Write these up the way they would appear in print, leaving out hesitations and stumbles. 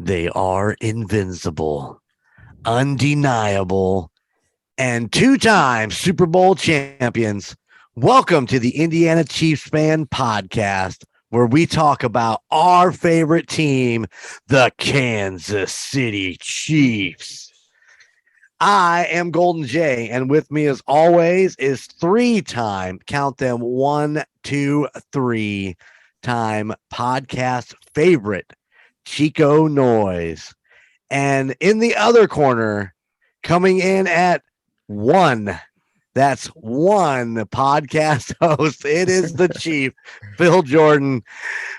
They are invincible, undeniable, and two-time Super Bowl champions. Welcome to the Indiana Chiefs Fan Podcast, where we talk about our favorite team, the Kansas City Chiefs. I am Golden J, and with me, as always, is three-time, count them, 1, 2, 3-time podcast favorite, Chico Noise. And in the other corner, coming in at one, that's one podcast host. It is the Chief, Phil Jordan.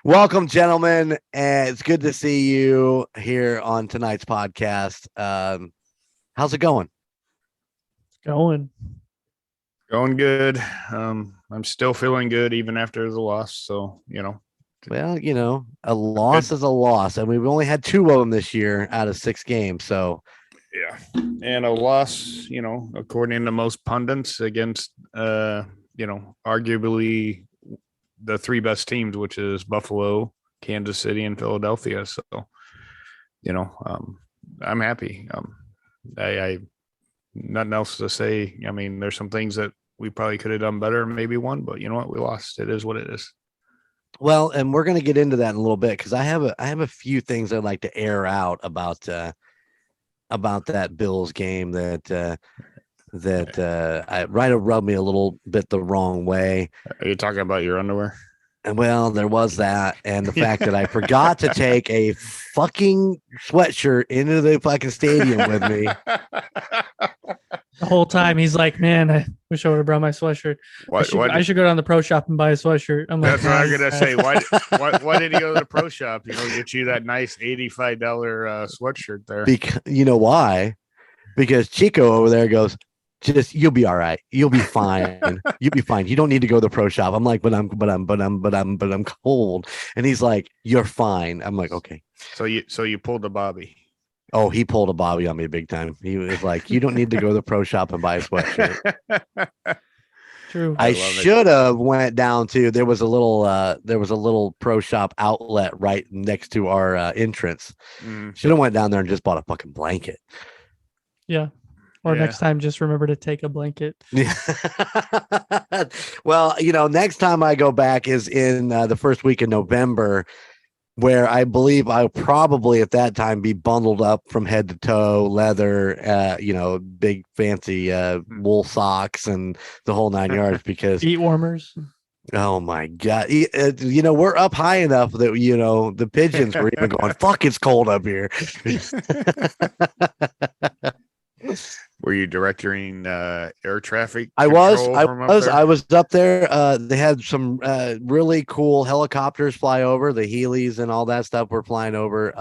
Welcome, gentlemen. It's good to see you here on tonight's podcast. How's it going? Going good. I'm still feeling good even after the loss. So, Well, a loss is a loss, and we've only had 2 of them this year out of 6 games. So, yeah, and a loss, according to most pundits against, arguably the 3 best teams, which is Buffalo, Kansas City, and Philadelphia. So, I'm happy. I nothing else to say. I mean, there's some things that we probably could have done better, maybe won, but you know what? We lost. It is what it is. well, and we're going to get into that in a little bit because I have a few things I'd like to air out about that Bills game that rubbed me a little bit the wrong way. Are you talking about your underwear? And well, there was that, and the fact that I forgot to take a fucking sweatshirt into the fucking stadium with me. the whole time. He's like, man, I wish I would have brought my sweatshirt. I should go down to the pro shop and buy a sweatshirt. I'm like, that's what I'm gonna say. Why did he go to the pro shop? Get you that nice $85 sweatshirt there. Because you know why? Because Chico over there goes, you'll be all right. You'll be fine. You'll be fine. You don't need to go to the pro shop. I'm like, but I'm cold. And he's like, you're fine. I'm like, okay. So you pulled the Bobby. Oh, he pulled a Bobby on me big time. He was like, you don't need to go to the pro shop and buy a sweatshirt. True. I should have went down to, there was a little pro shop outlet right next to our entrance. Should have went down there and just bought a fucking blanket. Yeah. Or next time, just remember to take a blanket. Well, next time I go back is in the first week of November, where I believe I'll probably at that time be bundled up from head to toe, leather, big fancy wool socks and the whole 9 yards because Heat warmers. Oh my God. We're up high enough that, the pigeons were even going, fuck, it's cold up here. Were you directing air traffic? I was up there. They had some really cool helicopters fly over, the Heelys and all that stuff were flying over.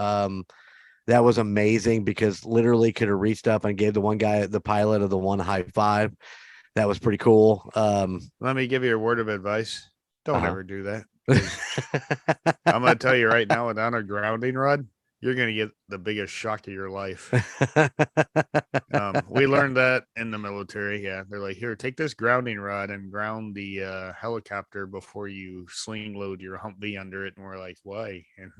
That was amazing because literally could have reached up and gave the one guy, the pilot of the one, high five. That was pretty cool. Let me give you a word of advice. Don't ever do that. I'm going to tell you right now, without a grounding rod, you're going to get the biggest shock of your life. We learned that in the military. Yeah. They're like, here, take this grounding rod and ground the helicopter before you sling load your Humvee under it. And we're like, why? And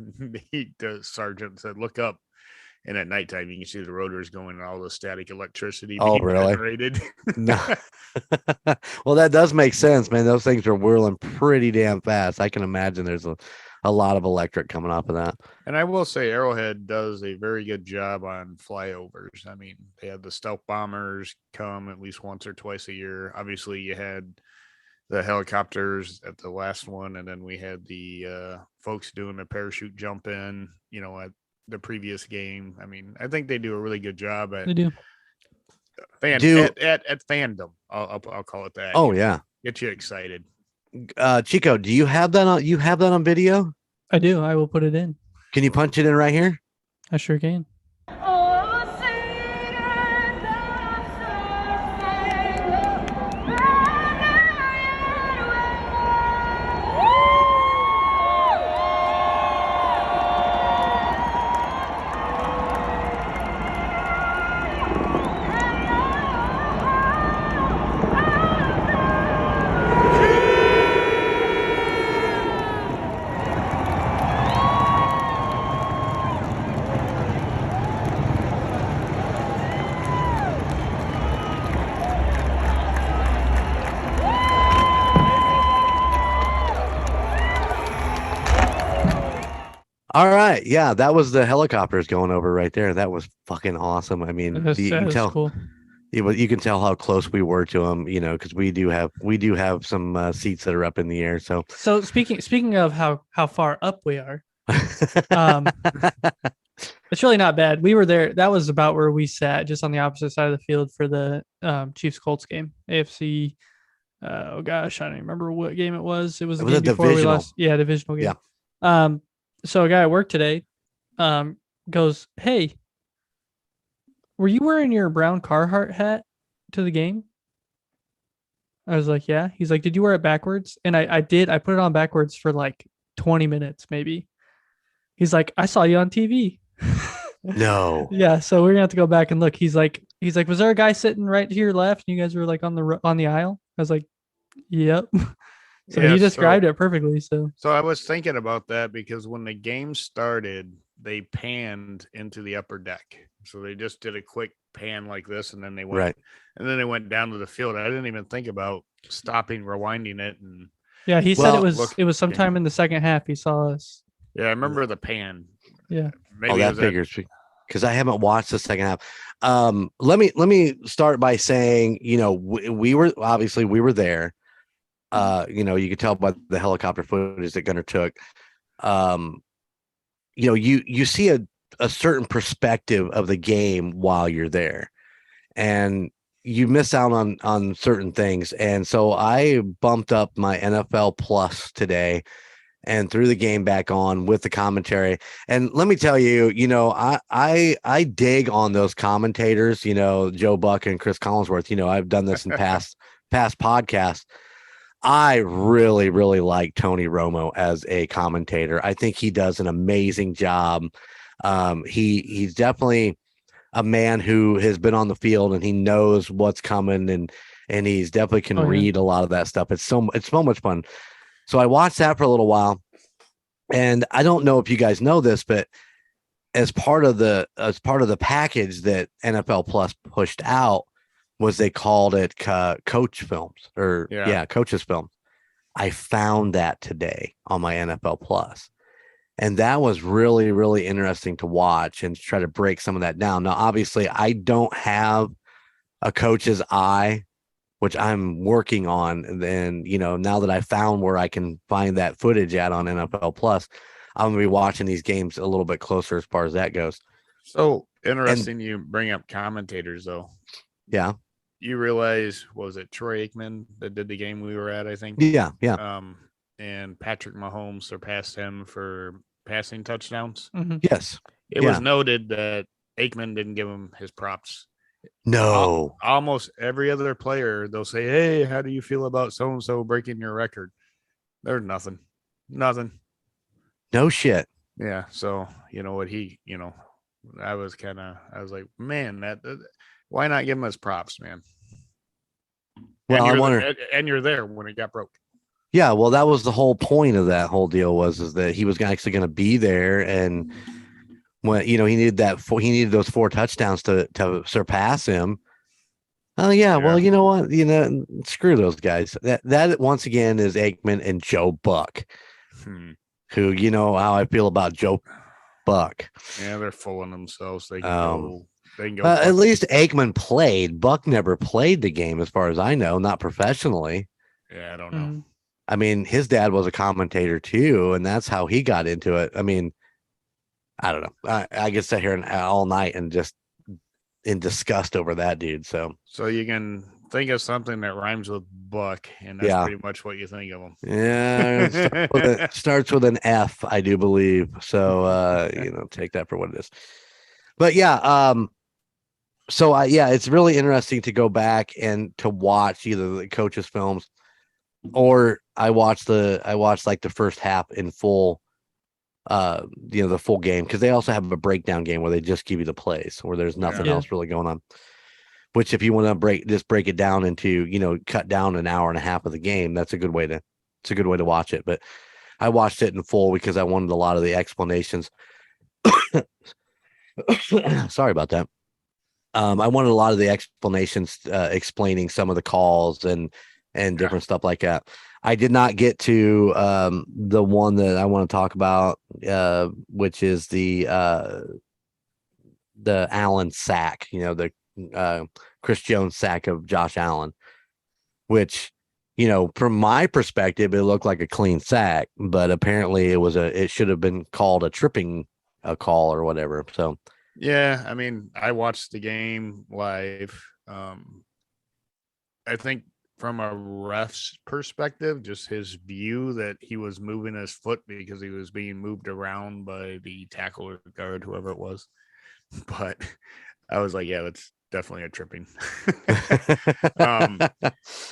the sergeant said, look up. And at nighttime, you can see the rotors going and all the static electricity being generated. No. Well, that does make sense, man. Those things are whirling pretty damn fast. I can imagine there's a lot of electric coming off of that. And I will say Arrowhead does a very good job on flyovers. I mean, they have the stealth bombers come at least once or twice a year. Obviously, you had the helicopters at the last one, and then we had the folks doing the parachute jump in, at the previous game. I mean, I think they do a really good job at at fandom. I'll call it that. Oh, yeah. Get you excited. Chico, do you have that on video? I do. I will put it in. Can you punch it in right here? I sure can. All right. Yeah, that was the helicopters going over right there. That was fucking awesome. I mean, That you can is tell cool. you can tell how close we were to them, because we do have some seats that are up in the air. So Speaking of how far up we are, um, it's really not bad. We were there. That was about where we sat, just on the opposite side of the field for the Chiefs Colts game. AFC. Oh gosh, I don't even remember what game it was. It was it the was a game before we divisional. lost. Yeah, divisional game. Yeah. So a guy at work today, goes, "Hey, were you wearing your brown Carhartt hat to the game?" I was like, "Yeah." He's like, "Did you wear it backwards?" And I did. I put it on backwards for like 20 minutes, maybe. He's like, "I saw you on TV." No. Yeah, so we're gonna have to go back and look. He's like, "Was there a guy sitting right to your left, and you guys were like on the aisle?" I was like, "Yep." So Yeah, he described it perfectly. So I was thinking about that because when the game started, they panned into the upper deck. So they just did a quick pan like this, and then they went Right. and then they went down to the field. I didn't even think about stopping, rewinding it, and yeah, he said Well, it was sometime in the second half he saw us. yeah, I remember the pan. Yeah. Maybe it that was figures because I haven't watched the second half. Let me start by saying, we were obviously we were there. You could tell by the helicopter footage that Gunnar took. Um, you see a certain perspective of the game while you're there, and you miss out on certain things. And so I bumped up my NFL Plus today and threw the game back on with the commentary. And let me tell you, I dig on those commentators, Joe Buck and Chris Collinsworth. I've done this in past podcasts. I really, really like Tony Romo as a commentator. I think he does an amazing job. He's definitely a man who has been on the field and he knows what's coming, and he's definitely can read a lot of that stuff. It's so much fun. So I watched that for a little while, and I don't know if you guys know this, but as part of the package that NFL Plus pushed out was they called it coach films or coaches films. I found that today on my NFL Plus. And that was really, really interesting to watch and try to break some of that down. Now, obviously, I don't have a coach's eye, which I'm working on. And then, now that I found where I can find that footage at on NFL Plus, I'm going to be watching these games a little bit closer as far as that goes. So interesting you bring up commentators, though. Yeah. You realize, was it Troy Aikman that did the game we were at, I think? Yeah. And Patrick Mahomes surpassed him for passing touchdowns. Mm-hmm. Yes. It was noted that Aikman didn't give him his props. No. Almost every other player, they'll say, "Hey, how do you feel about so-and-so breaking your record?" There's nothing. No shit. Yeah. So, I was like, man, that why not give him his props, man? Well, and you're there when it got broke. Yeah, well, that was the whole point of that whole deal is that he was actually going to be there, and when he needed those 4 touchdowns to surpass him. Oh yeah, well, you know what? Screw those guys. That once again is Aikman and Joe Buck, who how I feel about Joe Buck. Yeah, they're fooling themselves. They can go. At least Aikman played. Buck never played the game, as far as I know, not professionally. Yeah, I don't know. Mm-hmm. I mean, his dad was a commentator too, and that's how he got into it. I mean, I don't know. I could sit here all night and just in disgust over that dude. So you can think of something that rhymes with Buck, and that's pretty much what you think of him. Yeah, it starts with an F, I do believe. So take that for what it is. But yeah, so it's really interesting to go back and to watch either the coaches' films, or I watched like the first half in full, the full game, because they also have a breakdown game where they just give you the plays where there's nothing else really going on. Which, if you want to break it down into, cut down an hour and a half of the game, it's a good way to watch it. But I watched it in full because I wanted a lot of the explanations. Sorry about that. I wanted a lot of the explanations, explaining some of the calls and different stuff like that. I did not get to the one that I want to talk about, which is the Allen sack, the Chris Jones sack of Josh Allen, which, from my perspective, it looked like a clean sack, but apparently it should have been called a tripping call or whatever. So, yeah, I mean, I watched the game live. I think from a ref's perspective, just his view that he was moving his foot because he was being moved around by the tackle or guard, whoever it was. But I was like, yeah, that's definitely a tripping.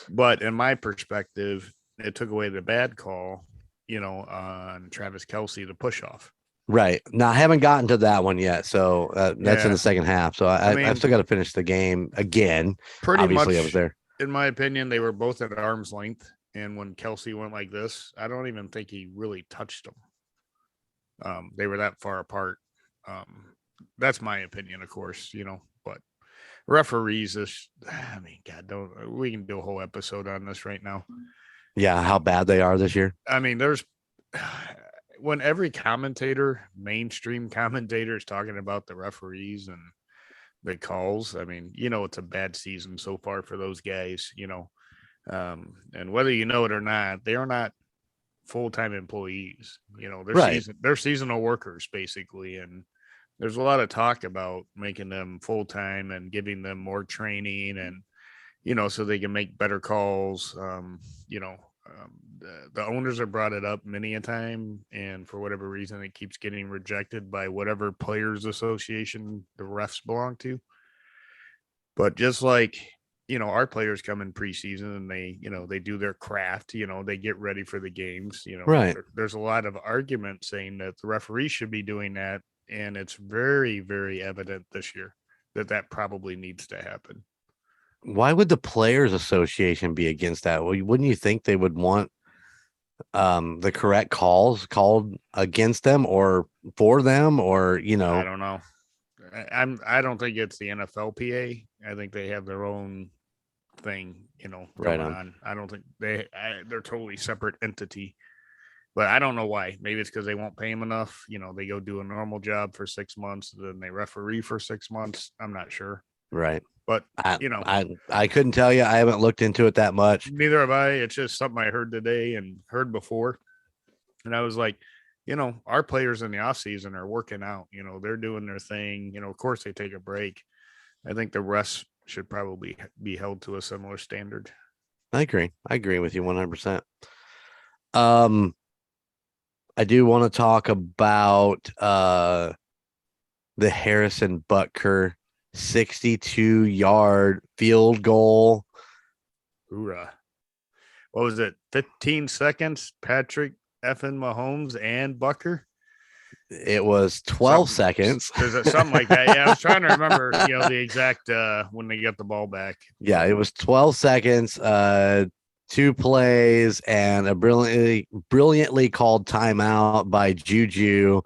But in my perspective, it took away the bad call, on Travis Kelce, the push off. Right. Now, I haven't gotten to that one yet, so that's in the second half. So I've still got to finish the game again. Pretty Obviously, much, I was there. In my opinion, they were both at arm's length. And when Kelce went like this, I don't even think he really touched him. They were that far apart. That's my opinion, of course, but referees, God, we can do a whole episode on this right now. Yeah, how bad they are this year. I mean, when every mainstream commentator is talking about the referees and the calls, I mean, it's a bad season so far for those guys, and whether you know it or not, they are not full-time employees, they're seasonal workers basically. And there's a lot of talk about making them full-time and giving them more training and, so they can make better calls. The owners have brought it up many a time, and for whatever reason, it keeps getting rejected by whatever players association the refs belong to. But just like, our players come in preseason and they do their craft, they get ready for the games, Right. There's a lot of argument saying that the referee should be doing that. And it's very, very evident this year that probably needs to happen. Why would the Players Association be against that? Well, wouldn't you think they would want the correct calls called against them or for them, or I don't know. I don't think it's the NFLPA. I think they have their own thing, going on. I don't think they're totally separate entity. But I don't know why. Maybe it's because they won't pay him enough. They go do a normal job for 6 months, then they referee for 6 months. I'm not sure. Right. But, I couldn't tell you. I haven't looked into it that much. Neither have I. It's just something I heard today and heard before. And I was like, our players in the off season are working out. They're doing their thing. Of course they take a break. I think the rest should probably be held to a similar standard. I agree with you 100%. I do want to talk about the Harrison Butker 62-yard field goal. Hoorah. What was it? 15 seconds, Patrick effing Mahomes and Butker? It was 12 seconds. There's something like that. Yeah, I was trying to remember, the exact when they got the ball back. Yeah, it was 12 seconds, 2 plays, and a brilliantly called timeout by Juju,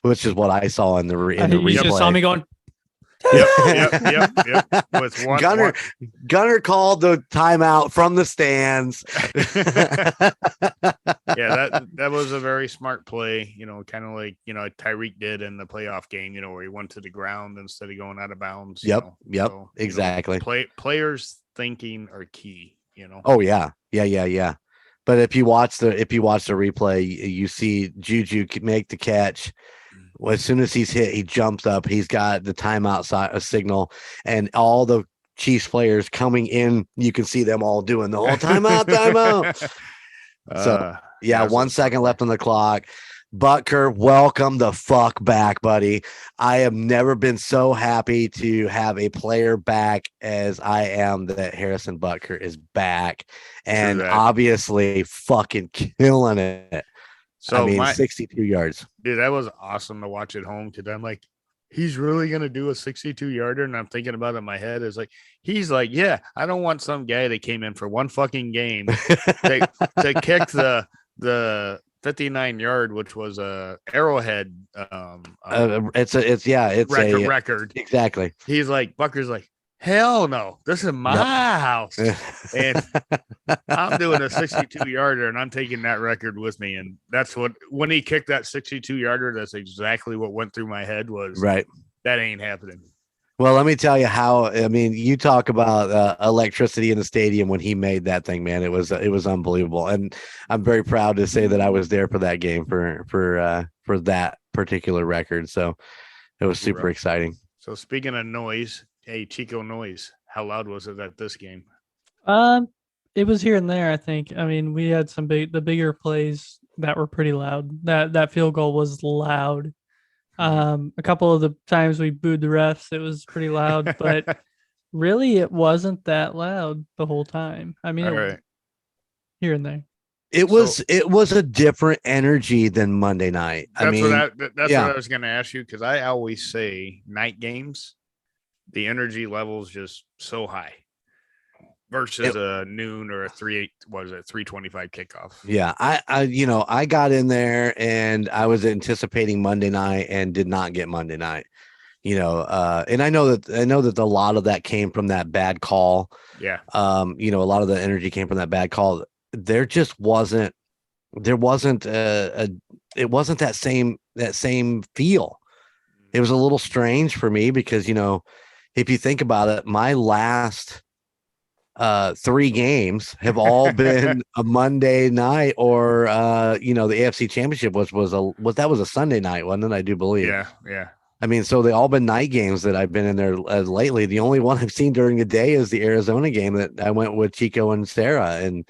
which is what I saw in the replay. You just saw me going. Yep. With Gunner called the timeout from the stands. Yeah, that was a very smart play, kind of like, Tyreek did in the playoff game, where he went to the ground instead of going out of bounds. Yep. So, exactly. Players thinking are key, Oh yeah. But if you watch the replay, you see Juju make the catch. Well, as soon as he's hit, he jumps up. He's got the timeout signal, and all the Chiefs players coming in. You can see them all doing the whole timeout. So, 1 second left on the clock. Butker, welcome the fuck back, buddy. I have never been so happy to have a player back as I am that Harrison Butker is back, and obviously fucking killing it. So 62 yards. Dude, that was awesome to watch at home because I'm like, he's really going to do a 62-yarder. And I'm thinking about it in my head is like, he's like, yeah, I don't want some guy that came in for one fucking game to kick the 59-yard, which was a Arrowhead. It's a record. Exactly. He's like, Bucker's like, hell no, this is my house. And I'm doing a 62-yarder, and I'm taking that record with me. And that's when he kicked that 62-yarder, that's exactly what went through my head was, right. that ain't happening. Well, let me tell you how. I mean, you talk about electricity in the stadium when he made that thing, man. It was unbelievable, and I'm very proud to say that I was there for that game for that particular record. So it was super exciting. So speaking of noise, hey, Chico noise, how loud was it at this game? It was here and there, I think. I mean, we had the bigger plays that were pretty loud. That field goal was loud. A couple of the times we booed the refs, it was pretty loud, but really it wasn't that loud the whole time. I mean, right. Here and there. It was a different energy than Monday night. That's what I was going to ask you, because I always say night games, the energy level's just so high versus a noon or a 3:25 kickoff. Yeah, I got in there and I was anticipating Monday night and did not get Monday night. And I know that a lot of that came from that bad call. Yeah. A lot of the energy came from that bad call. There wasn't it wasn't that same feel. It was a little strange for me because, if you think about it, my last 3 games have all been a Monday night or the AFC Championship was a Sunday night, wasn't it? I do believe. Yeah. I mean, so they all been night games that I've been in there lately. The only one I've seen during the day is the Arizona game that I went with Chico and Sarah, and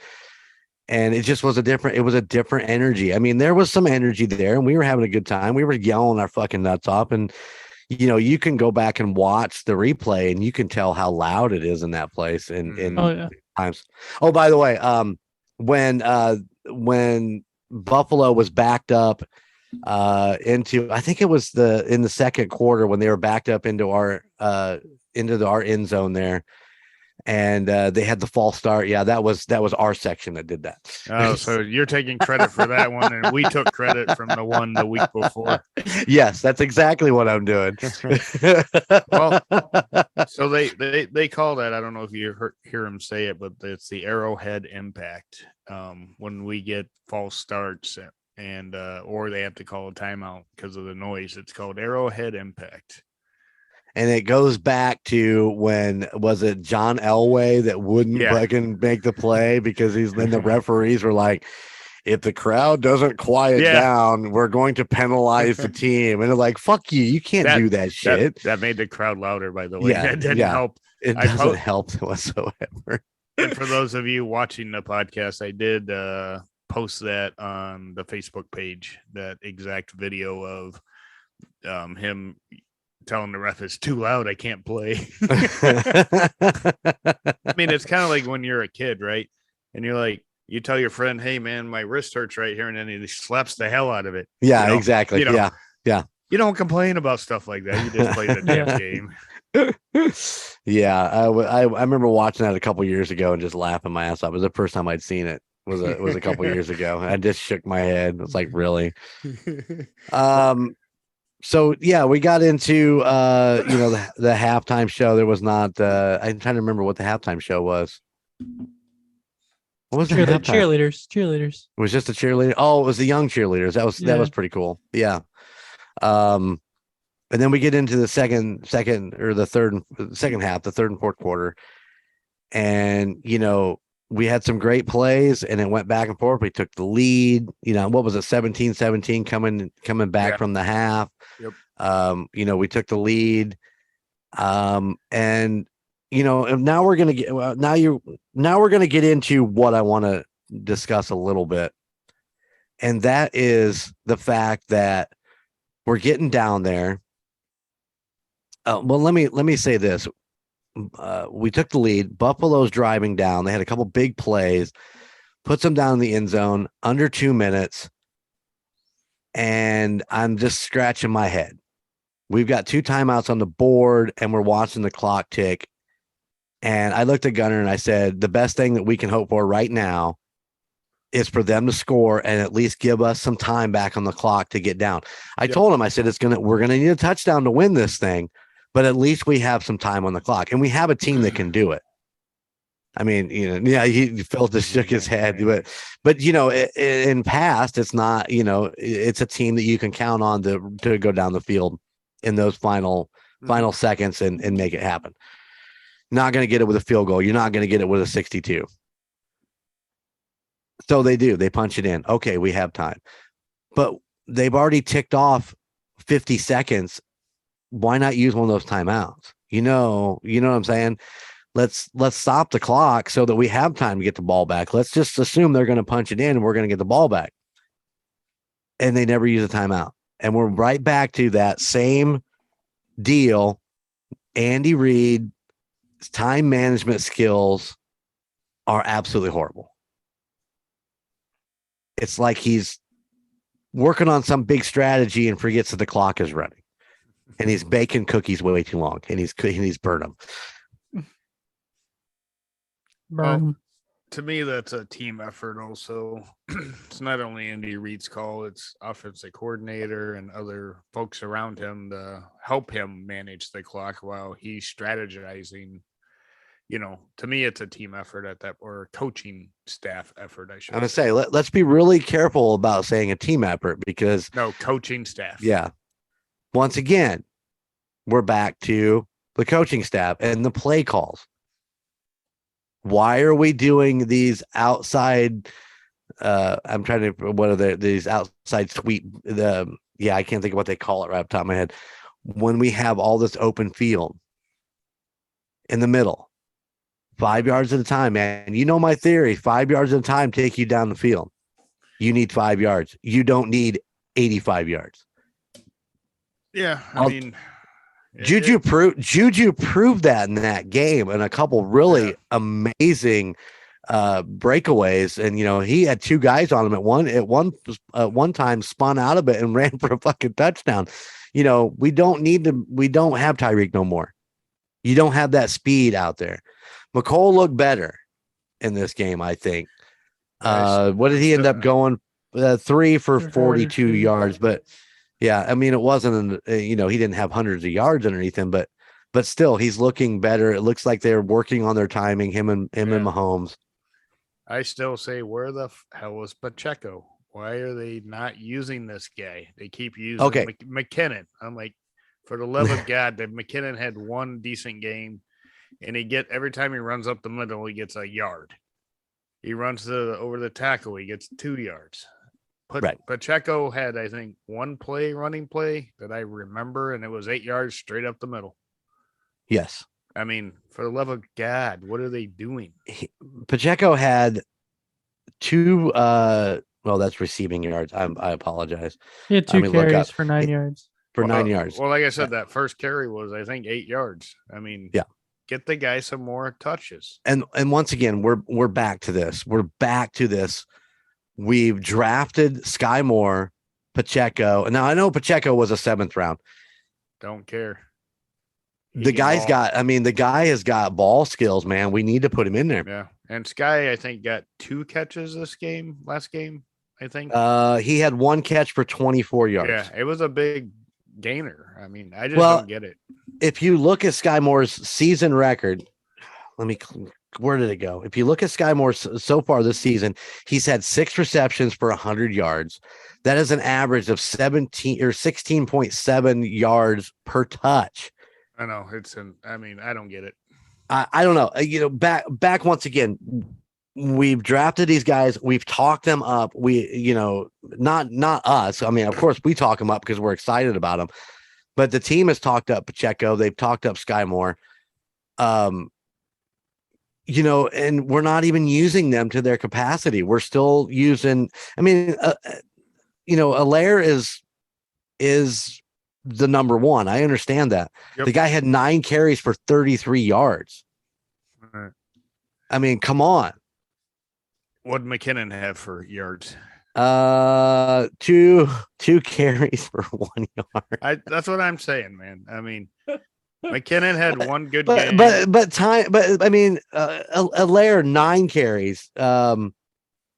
it just was a different energy. I mean, there was some energy there, and we were having a good time. We were yelling our fucking nuts off, and you can go back and watch the replay, and you can tell how loud it is in that place. Times. Oh, by the way, when Buffalo was backed up into, I think it was in the second quarter when they were backed up into our end zone there, and they had the false start. Yeah, that was our section that did that. Oh, so you're taking credit for that one, and we took credit from the one the week before. Yes, that's exactly what I'm doing. Well, so they call that, I don't know if you hear him say it, but it's the Arrowhead impact. When we get false starts and or they have to call a timeout because of the noise, it's called Arrowhead impact. And it goes back to when, was it John Elway that wouldn't fucking make the play because then the referees were like, if the crowd doesn't quiet down, we're going to penalize the team. And they're like, fuck you. You can't do that shit. That made the crowd louder, by the way. Yeah, That didn't help. It doesn't help whatsoever. And for those of you watching the podcast, I did post that on the Facebook page, that exact video of him telling the ref it's too loud, I can't play. I mean, it's kind of like when you're a kid, right? And you're like, you tell your friend, hey man, my wrist hurts right here, and then he slaps the hell out of it. Yeah, exactly. Yeah. You don't complain about stuff like that. You just play the damn game. Yeah, I remember watching that a couple years ago and just laughing my ass off. It was the first time I'd seen it. It was a couple years ago. I just shook my head. It's like, really? So yeah, we got into the halftime show. There was not I'm trying to remember what the halftime show was. What was the cheerleaders? It was just a cheerleader. Oh, it was the young cheerleaders. That was pretty cool. Yeah. And then we get into the second or the second half, the third and fourth quarter. And we had some great plays, and it went back and forth. We took the lead, what was it? 17-17 coming back from the half. Yep. We took the lead. And now we're going to get into what I want to discuss a little bit. And that is the fact that we're getting down there. Well, let me say this. We took the lead. Buffalo's driving down. They had a couple big plays, puts them down in the end zone under 2 minutes. And I'm just scratching my head. We've got 2 timeouts on the board, and we're watching the clock tick. And I looked at Gunner and I said, the best thing that we can hope for right now is for them to score and at least give us some time back on the clock to get down. I told him, I said, we're going to need a touchdown to win this thing, but at least we have some time on the clock, and we have a team that can do it. I mean, yeah, he felt just shook his head, but in past, it's not, it's a team that you can count on to go down the field in those final seconds and make it happen. Not going to get it with a field goal. You're not going to get it with a 62. So they do. They punch it in. Okay, we have time, but they've already ticked off 50 seconds. Why not use one of those timeouts? You know what I'm saying? Let's stop the clock so that we have time to get the ball back. Let's just assume they're going to punch it in and we're going to get the ball back. And they never use a timeout. And we're right back to that same deal. Andy Reid's time management skills are absolutely horrible. It's like he's working on some big strategy and forgets that the clock is running. And he's baking cookies way too long, and he's burned them. Burn. To me, that's a team effort. Also, it's not only Andy Reid's call; it's offensive coordinator and other folks around him to help him manage the clock while he's strategizing. To me, it's a team effort at that, or coaching staff effort. I should. I'm gonna say let's be really careful about saying a team effort because coaching staff. Yeah. Once again, we're back to the coaching staff and the play calls. Why are we doing these outside? I'm trying to. What are these outside sweep? I can't think of what they call it right off the top of my head. When we have all this open field in the middle, 5 yards at a time, man. You know my theory: 5 yards at a time take you down the field. You need 5 yards. You don't need 85 yards. Yeah, I mean. Juju proved that in that game and a couple really amazing breakaways. And he had two guys on him at one time, spun out of it and ran for a fucking touchdown. We don't have Tyreek no more. You don't have that speed out there. McCole looked better in this game, I think. What did he end up going? 3 for 42 yards, but yeah, I mean, it wasn't, he didn't have hundreds of yards underneath him, but still, he's looking better. It looks like they're working on their timing, him and Mahomes. I still say, where the hell is Pacheco? Why are they not using this guy? They keep using McKinnon. I'm like, for the love of God, that McKinnon had one decent game, and every time he runs up the middle, he gets a yard. He runs over the tackle, he gets 2 yards. Pacheco had, I think, one running play that I remember, and it was 8 yards straight up the middle. Yes. I mean, for the love of God, what are they doing? Pacheco had 2, that's receiving yards. I apologize. He had 2 carries for 9 yards. For 9 yards. Well, like I said, that first carry was, I think, 8 yards. I mean, get the guy some more touches. And once again, we're back to this. We've drafted Sky Moore, Pacheco. And now I know Pacheco was a 7th round. Don't care. The guy has got ball skills, man. We need to put him in there. Yeah. And Sky, I think, got 2 catches last game, I think. He had 1 catch for 24 yards. Yeah, it was a big gainer. I mean, I just don't get it. If you look at Sky Moore's season record, where did it go? If you look at Sky Moore so far this season, he's had 6 receptions for 100 yards. That is an average of 17 or 16.7 yards per touch. I know I don't get it. I don't know. Back once again, we've drafted these guys. We've talked them up. Not us. I mean, of course we talk them up because we're excited about them, but the team has talked up Pacheco. They've talked up Sky Moore. And we're not even using them to their capacity. We're still using, Allaire is the number one. I understand that. Yep. The guy had 9 carries for 33 yards. Right. I mean, come on. What did McKinnon have for yards? 2 carries for 1 yard. That's what I'm saying, man. I mean, McKinnon had one good game. Allaire 9 carries.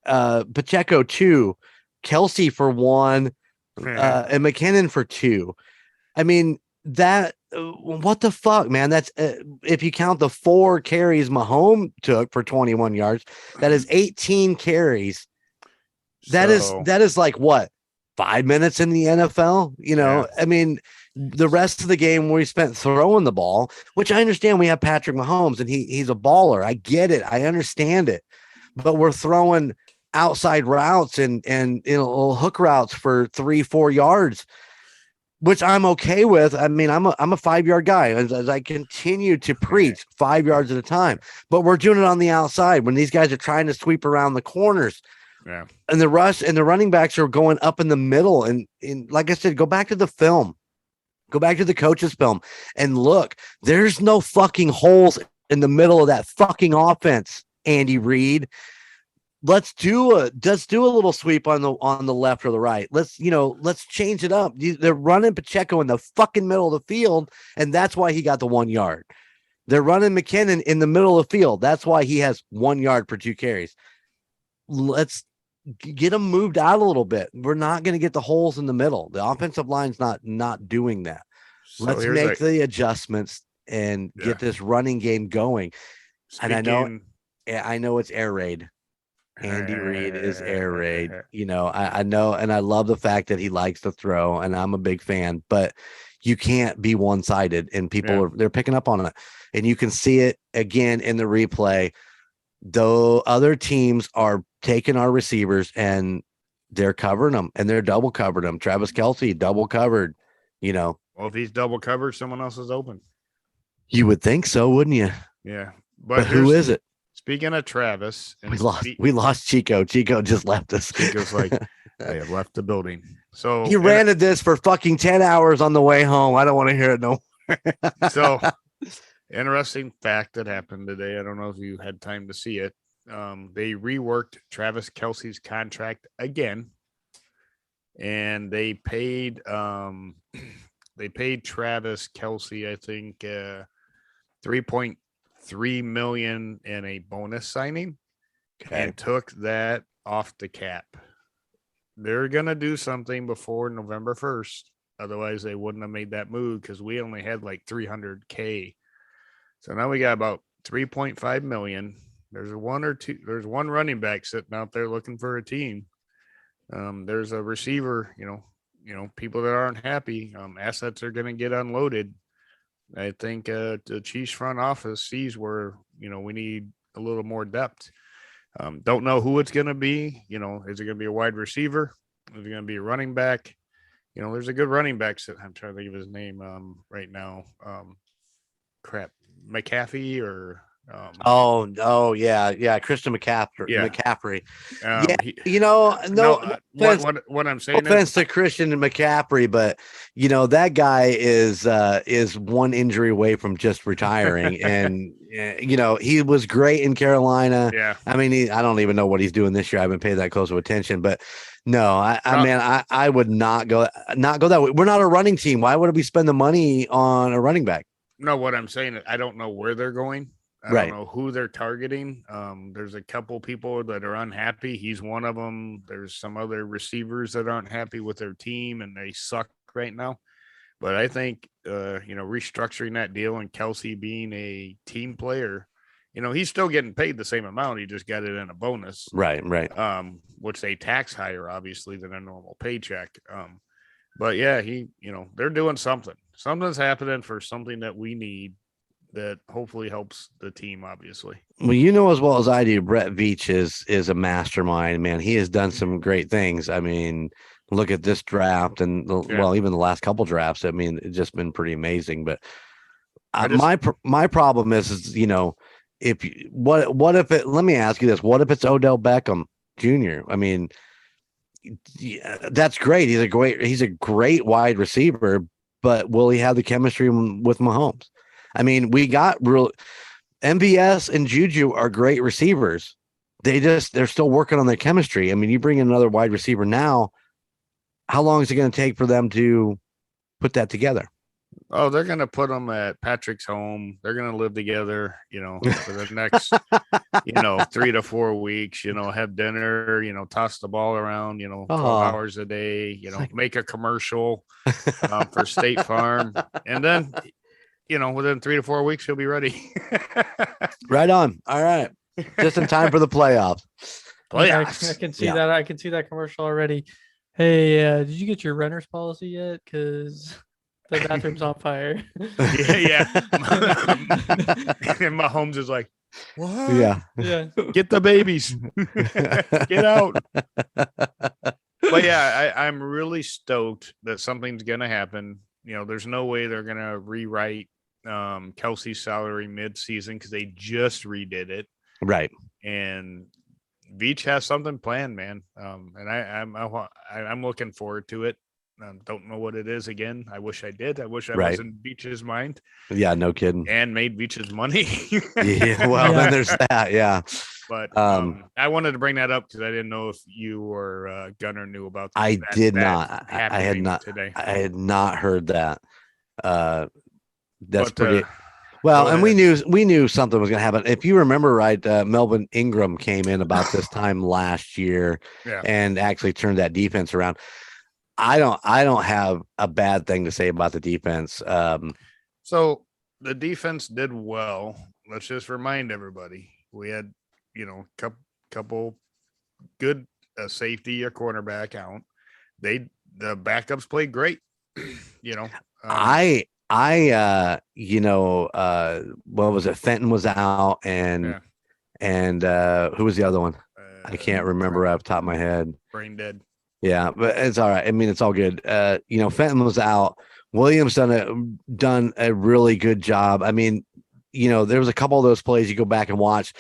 Pacheco 2, Kelsey for 1, and McKinnon for 2. I mean, that what the fuck, man? That's if you count the 4 carries Mahomes took for 21 yards, that is 18 carries. That is like what, 5 minutes in the NFL? I mean, the rest of the game we spent throwing the ball, which I understand. We have Patrick Mahomes and he's a baller. I get it. I understand it. But we're throwing outside routes and little hook routes for 3-4 yards, which I'm okay with. I mean, I'm a 5-yard guy as I continue to preach 5 yards at a time, but we're doing it on the outside when these guys are trying to sweep around the corners. Yeah. And the rush and the running backs are going up in the middle. And like I said, go back to the film, go back to the coach's film and look, there's no fucking holes in the middle of that fucking offense. Andy Reid, let's do a little sweep on the left or the right. Let's change it up. They're running Pacheco in the fucking middle of the field, and that's why he got the 1 yard. They're running McKinnon in the middle of the field. That's why he has 1 yard per 2 carries. Let's get him moved out a little bit. We're not going to get the holes in the middle. The offensive line's not doing that. So let's make the adjustments and get this running game going. And I know it's air raid. Andy Reid is air raid. I know, and I love the fact that he likes to throw, and I'm a big fan, but you can't be one-sided, and people they're picking up on it. And you can see it again in the replay. Though other teams are taking our receivers and they're covering them, and they're double covered them. Travis Kelce double covered, Well, if he's double covered, someone else is open. You would think so, wouldn't you? Yeah. But who is it? Speaking of Travis, we lost Chico. Chico just left us. Chico's like, they have left the building. So he ranted this for fucking 10 hours on the way home. I don't want to hear it no more. So interesting fact that happened today. I don't know if you had time to see it. They reworked Travis Kelce's contract again, and they paid Travis Kelce, I think, $3.3 million in a bonus signing, and took that off the cap. They're gonna do something before November 1st. Otherwise, they wouldn't have made that move because we only had like $300K. So now we got about $3.5 million. There's one running back sitting out there looking for a team. There's a receiver, people that aren't happy. Assets are going to get unloaded. I think the Chiefs front office sees where, we need a little more depth. Don't know who it's going to be. Is it going to be a wide receiver? Is it going to be a running back? There's a good running back. I'm trying to think of his name right now. McAfee or Christian McCaffrey. McCaffrey. What I'm saying offense to Christian and McCaffrey, but that guy is one injury away from just retiring. And he was great in Carolina. Yeah, I mean, I don't even know what he's doing this year. I haven't paid that close of attention, but no, I would not go that way. We're not a running team. Why would we spend the money on a running back? No, what I'm saying is I don't know where they're going. I don't know who they're targeting. There's a couple people that are unhappy. He's one of them. There's some other receivers that aren't happy with their team and they suck right now. But I think, restructuring that deal and Kelce being a team player, he's still getting paid the same amount. He just got it in a bonus. Right. Which they tax higher, obviously, than a normal paycheck. But yeah, they're doing something. Something's happening for something that we need that hopefully helps the team, obviously. Well, as well as I do, Brett Veach is a mastermind, man. He has done some great things. I mean, look at this draft and even the last couple drafts. I mean, it's just been pretty amazing. But my problem is what if it? Let me ask you this: what if it's Odell Beckham Jr.? I mean, that's great. He's a great wide receiver, but will he have the chemistry with Mahomes? I mean, we got MVS and Juju are great receivers. They're still working on their chemistry. I mean, you bring in another wide receiver now, how long is it going to take for them to put that together? Oh, they're gonna put them at Patrick's home. They're gonna live together, for the next, 3 to 4 weeks. Have dinner. Toss the ball around. 12 hours a day. Make a commercial for State Farm, and then, within 3 to 4 weeks, he'll be ready. Right on. All right. Just in time for the playoffs. Playoffs. I can see that. I can see that commercial already. Hey, did you get your renter's policy yet? Because the bathroom's on fire. Yeah. And Mahomes is like, what? Yeah. Get the babies. Get out. But yeah, I'm really stoked that something's gonna happen. There's no way they're gonna rewrite Kelsey's salary mid-season because they just redid it. Right. And Veach has something planned, man. And I'm looking forward to it. Don't know what it is again. I wish I did. I wish I was in Veach's mind. Yeah, no kidding. And made Veach's money. Yeah, well, then there's that. Yeah. But I wanted to bring that up because I didn't know if you or Gunner knew about that. I did not. I had not today. I had not heard that. That's pretty. Well, and we knew something was going to happen. If you remember right, Melvin Ingram came in about this time last year and actually turned that defense around. I don't have a bad thing to say about the defense. So the defense did well. Let's just remind everybody we had, couple good safety, a cornerback out. The backups played great. What was it? Fenton was out and who was the other one? I can't remember off the top of my head. Brain dead. Yeah, but it's all right. I mean, it's all good. Fenton was out. Williams done a really good job. I mean, there was a couple of those plays you go back and watch.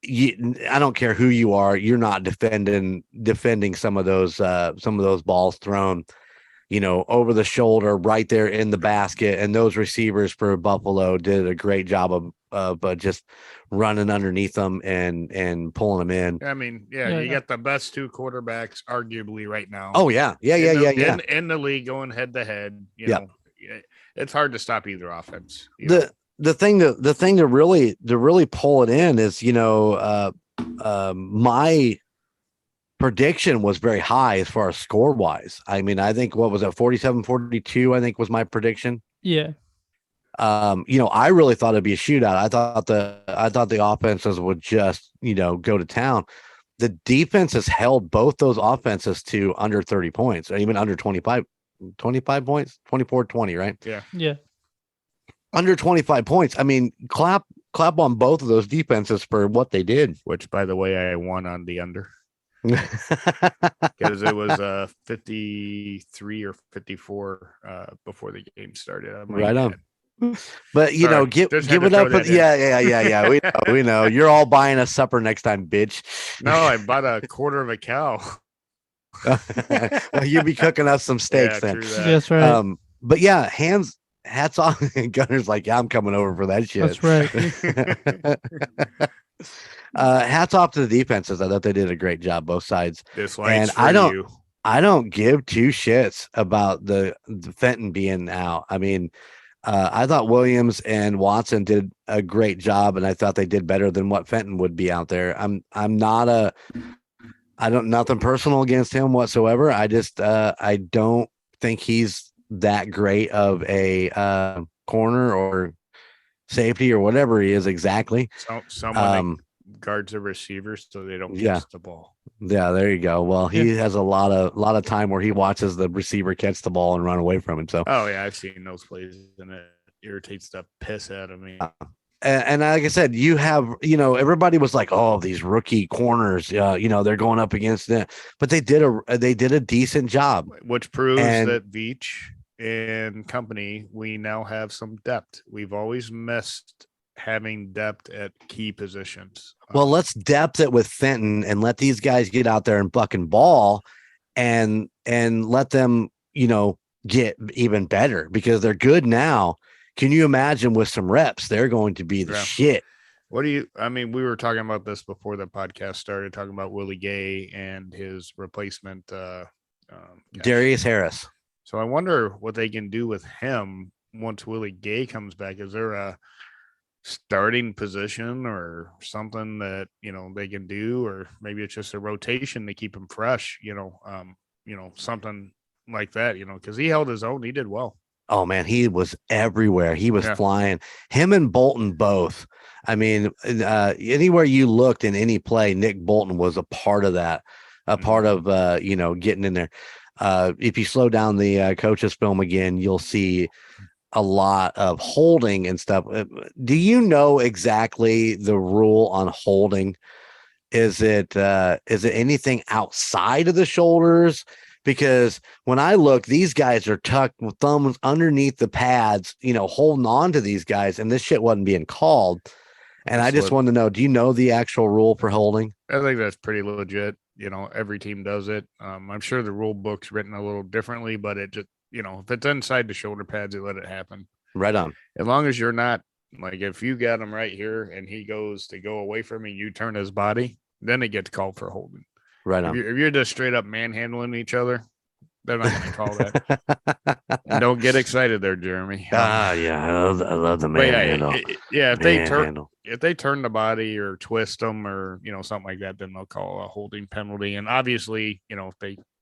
I don't care who you are, you're not defending some of those balls thrown, over the shoulder, right there in the basket. And those receivers for Buffalo did a great job of just running underneath them and pulling them in. I mean, you got the best two quarterbacks arguably right now. Oh yeah. In the league going head to head, know, it's hard to stop either offense. The thing to really pull it in is, my prediction was very high as far as score wise. I mean, I think what was it, 47-42, I think was my prediction. Yeah. I really thought it'd be a shootout. I thought the offenses would just, go to town. The defense has held both those offenses to under 30 points, or even under 25 points, 24-20, right? Yeah. Yeah. Under 25 points. I mean, clap on both of those defenses for what they did. Which, by the way, I won on the under. Because it was 53 or 54 before the game started. Right on. But give it up. Yeah. We know. You're all buying a supper next time, bitch. No, I bought a quarter of a cow. Well, you'll be cooking us some steaks then. That's right. But yeah, hats off. Gunner's like, yeah, I'm coming over for that shit. That's right. Hats off to the defenses. I thought they did a great job, both sides. And I don't give two shits about the Fenton being out. I mean, I thought Williams and Watson did a great job, and I thought they did better than what Fenton would be out there. Nothing personal against him whatsoever. I just I don't think he's that great of a corner or safety or whatever he is exactly. Someone guards the receivers so they don't catch the ball. Yeah, there you go. Well, he has a lot of time where he watches the receiver catch the ball and run away from him. So I've seen those plays and it irritates the piss out of me. And like I said, you have, everybody was like, oh, these rookie corners, they're going up against it, but they did a decent job, which proves that Veach and company, we now have some depth. We've always missed having depth at key positions. Well, let's depth it with Fenton and let these guys get out there and fucking ball and let them, get even better because they're good now. Can you imagine with some reps, they're going to be the shit. We were talking about this before the podcast started, talking about Willie Gay and his replacement, Darius Harris. So I wonder what they can do with him once Willie Gay comes back, is there a starting position or something that, they can do, or maybe it's just a rotation to keep him fresh, something like that, because he held his own. He did well. Oh man, he was everywhere. He was flying. Him and Bolton both. I mean, anywhere you looked in any play, Nick Bolton was a part of that, a part of getting in there. If you slow down the coach's film again, you'll see a lot of holding and stuff. Do you know exactly the rule on holding? Is it anything outside of the shoulders? Because when I look, these guys are tucked with thumbs underneath the pads, holding on to these guys, and this shit wasn't being called. And I just wanted to know, do you know the actual rule for holding? I think that's pretty legit. Every team does it. I'm sure the rule book's written a little differently, but it just, if it's inside the shoulder pads, they let it happen. Right on. As long as you're not, like, if you got him right here and he goes to go away from you, you turn his body, then it gets called for holding. Right on. If you're just straight up manhandling each other, they're not going to call that. And don't get excited there, Jeremy. Yeah, I love the manhandle. If they turn the body or twist them or something like that, then they'll call a holding penalty. And obviously, if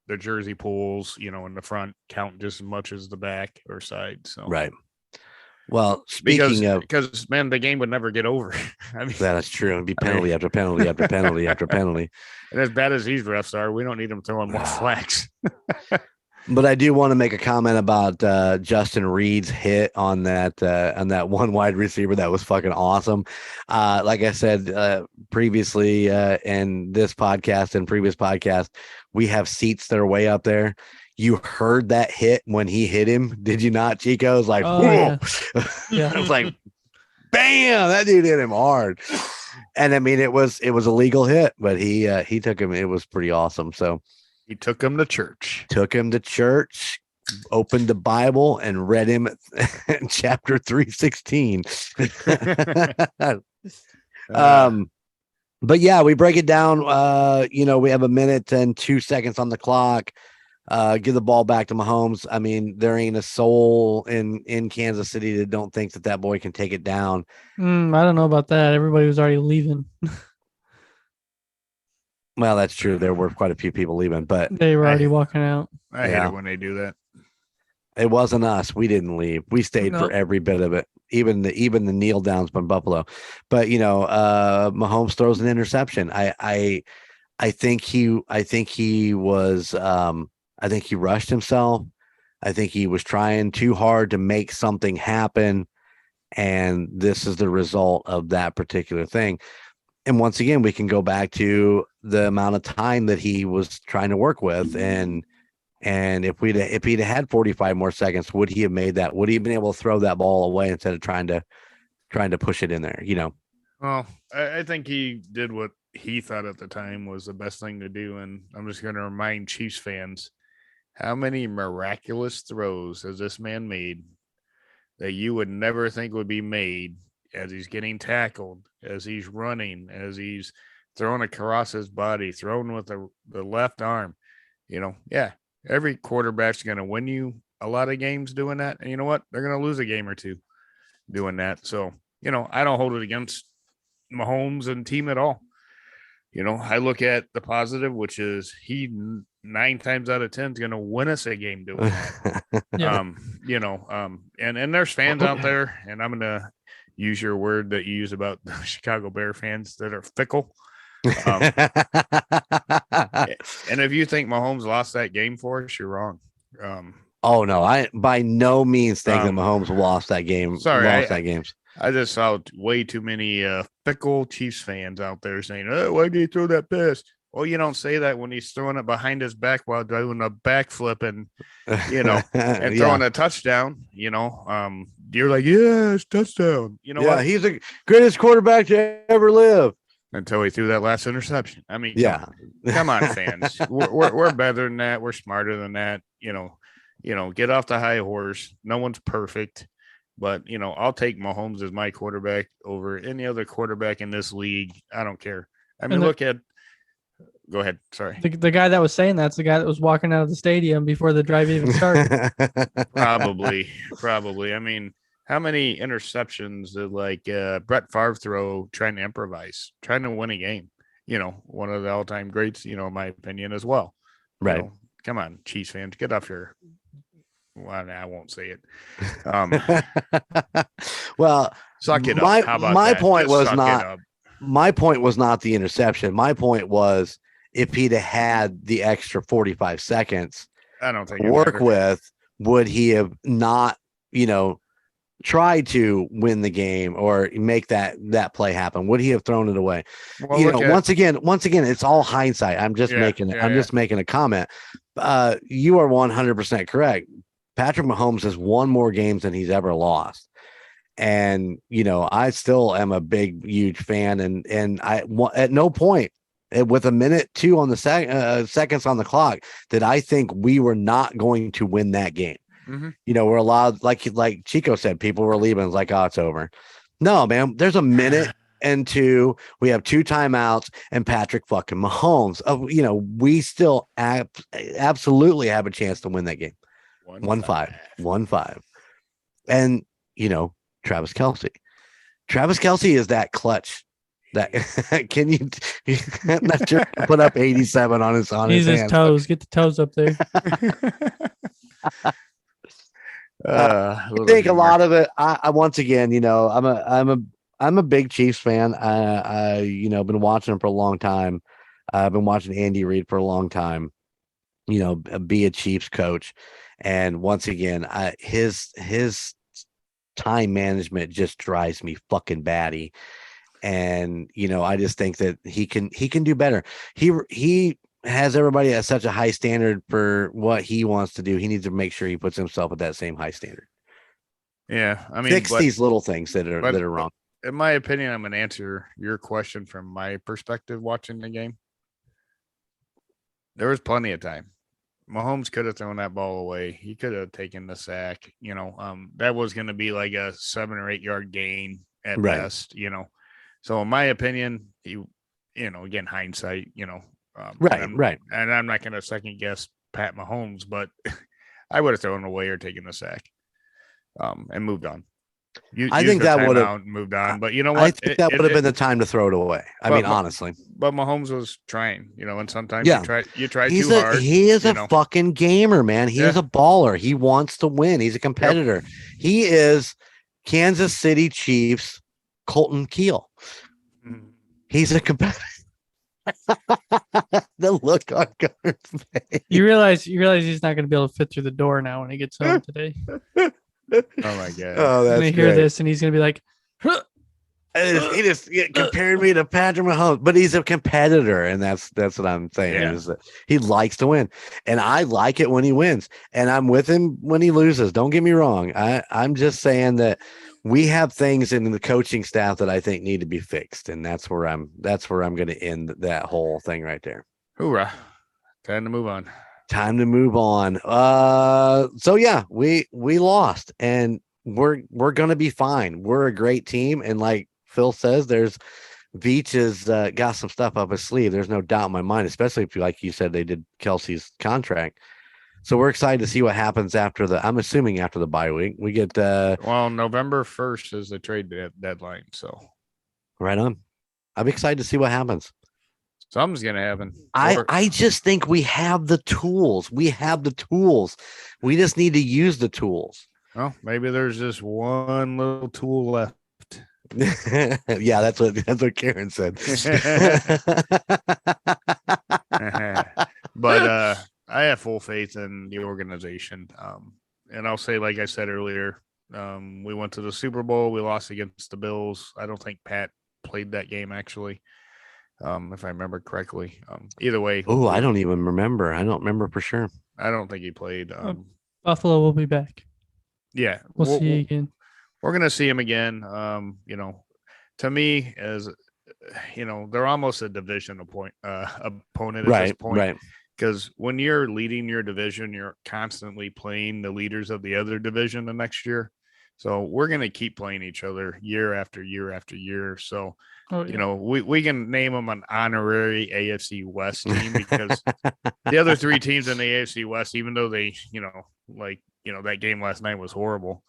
the jersey pulls, in the front count just as much as the back or side. So right. Well, because man, the game would never get over. I mean, that is true. It'd be penalty after penalty after penalty after penalty. And as bad as these refs are, we don't need them throwing more flags. But I do want to make a comment about Justin Reed's hit on that one wide receiver. That was fucking awesome. Like I said previously in this podcast and previous podcast, we have seats that are way up there. You heard that hit when he hit him, did you not, Chico? It was like, whoa. Yeah. It was like, bam, that dude hit him hard. And I mean, it was a legal hit, but he took him. It was pretty awesome. So he took him to church. Opened the Bible and read him chapter 316. But yeah, we break it down. We have a minute and 2 seconds on the clock. Give the ball back to Mahomes. I mean, there ain't a soul in Kansas City that don't think that boy can take it down. I don't know about that. Everybody was already leaving. Well, that's true. There were quite a few people leaving, but they were already walking out. I hate it when they do that. It wasn't us. We didn't leave. We stayed for every bit of it. Even the kneel downs from Buffalo. But Mahomes throws an interception. I think he was I think he rushed himself. I think he was trying too hard to make something happen. And this is the result of that particular thing. And once again, we can go back to the amount of time that he was trying to work with. And if he'd had 45 more seconds, would he have made that? Would he have been able to throw that ball away instead of trying to push it in there? Well, I think he did what he thought at the time was the best thing to do. And I'm just going to remind Chiefs fans, how many miraculous throws has this man made that you would never think would be made as he's getting tackled, as he's running, as he's throwing across his body, throwing with the left arm? Every quarterback's going to win you a lot of games doing that. And you know what? They're going to lose a game or two doing that. So, I don't hold it against Mahomes and team at all. I look at the positive, which is he 9 times out of 10 is going to win us a game doing that. And there's fans out there, and I'm going to use your word that you use about the Chicago Bear fans that are fickle. And if you think Mahomes lost that game for us, you're wrong. Oh no, I by no means think that Mahomes lost that game. I just saw way too many fickle Chiefs fans out there saying, "Oh, why did he throw that pass?" Well, you don't say that when he's throwing it behind his back while doing a backflip and and throwing a touchdown. You're like, "Yes, touchdown." What? He's the greatest quarterback to ever live. Until he threw that last interception. I mean, come on, fans. We're better than that. We're smarter than that. Get off the high horse. No one's perfect, but I'll take Mahomes as my quarterback over any other quarterback in this league. I don't care. I mean, look at Go ahead. Sorry. The guy that was saying that's the guy that was walking out of the stadium before the drive even started. Probably. I mean, how many interceptions did Brett Favre throw trying to improvise, trying to win a game? One of the all-time greats, in my opinion as well. Right. Come on, Chiefs fans, get off your. Well, I won't say it. Well, suck it my, up. How about my that? point Just was suck not. it up. My point was not the interception. My point was if he'd have had the extra 45 seconds I don't think to work with, would he have not, tried to win the game or make that play happen? Would he have thrown it away? Well, once again, it's all hindsight. I'm just making a comment. You are 100% correct. Patrick Mahomes has won more games than he's ever lost. And, I still am a big, huge fan. And I at no point with a minute 2 on the seconds on the clock did I think we were not going to win that game. Mm-hmm. We're allowed, like Chico said, people were leaving. It's like, oh, it's over. No, man, there's a minute and 2. We have 2 timeouts and Patrick fucking Mahomes. We still absolutely have a chance to win that game. 1-5. And, Travis Kelce is that clutch. That can you not sure put up 87 on his He's his hands. toes. Get the toes up there. I think a lot of it. I once again, I'm a big Chiefs fan. I been watching him for a long time. I've been watching Andy Reid for a long time. Be a Chiefs coach, and once again, his time management just drives me fucking batty. And I just think that he can do better. He has everybody at such a high standard for what he wants to do. He needs to make sure he puts himself at that same high standard. Yeah, I mean, fix these little things that are wrong. In my opinion, I'm going to answer your question from my perspective watching the game. There was plenty of time. Mahomes could have thrown that ball away. He could have taken the sack. That was going to be like a 7 or 8 yard gain at best. So in my opinion, again, hindsight. Right. And I'm not going to second guess Pat Mahomes, but I would have thrown away or taken the sack, and moved on. I think that would have moved on, but you know what? I think that would have been the time to throw it away. Honestly, but Mahomes was trying, and sometimes you try too hard. He is a fucking gamer, man. He is a baller. He wants to win. He's a competitor. Yep. He is Kansas City Chiefs Colton Keel. Mm-hmm. He's a competitor. The look on Gunner's face. You realize he's not going to be able to fit through the door now when he gets home today. Oh my god! Oh, that's he's gonna hear this and he's gonna be like, huh. He just compared me to Patrick Mahomes, but he's a competitor, and that's what I'm saying. Yeah. Is that he likes to win, and I like it when he wins, and I'm with him when he loses. Don't get me wrong. I'm just saying that we have things in the coaching staff that I think need to be fixed, and that's where I'm going to end that whole thing right there. Hoorah! Time to move on. So yeah, we lost, and we're gonna be fine. We're a great team, and like Phil says, Veach has got some stuff up his sleeve. There's no doubt in my mind, especially if, like you said, they did Kelsey's contract. So we're excited to see what happens after I'm assuming after the bye week. We get November 1st is the trade deadline. So right on. I'm excited to see what happens. Something's gonna happen. I just think we have the tools. We just need to use the tools. Well, maybe there's just one little tool left. Yeah, that's what Karen said. But I have full faith in the organization. And I'll say, like I said earlier, we went to the Super Bowl. We lost against the Bills. I don't think Pat played that game actually. If I remember correctly. Either way. Oh, I don't even remember. I don't remember for sure. I don't think he played. Buffalo will be back. Yeah. We'll see you again. We're going to see him again. To me, as they're almost a division opponent at this point. Right. Because when you're leading your division, you're constantly playing the leaders of the other division the next year. So we're going to keep playing each other year after year after year. So, Oh, yeah. we can name them an honorary AFC West team because the other three teams in the AFC West, even though they, that game last night was horrible.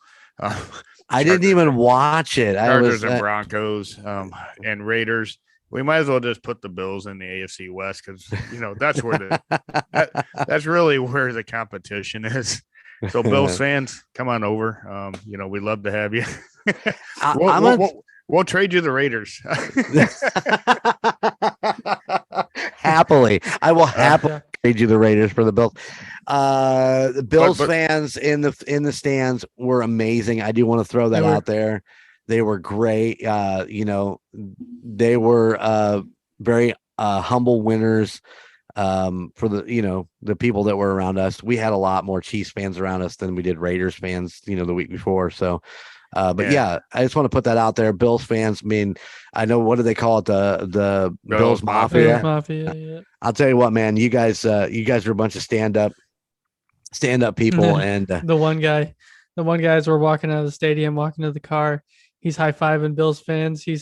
I didn't even watch it. Chargers and Broncos and Raiders. We might as well just put the Bills in the AFC West because that's where that's really where the competition is. So Bills fans, come on over. We'd love to have you. We'll trade you the Raiders. Happily, I will happily trade you the Raiders for the Bills. The Bills fans in the stands were amazing. I do want to throw that out there. They were great. They were very humble winners for the people that were around us. We had a lot more Chiefs fans around us than we did Raiders fans, the week before. So, I just want to put that out there. Bills fans. I mean, I know, what do they call it? The Bills Mafia. Bills Mafia. Yeah. I'll tell you what, man. You guys are a bunch of stand up people. And the one guy as we're walking out of the stadium, walking to the car, he's high fiving Bills fans. He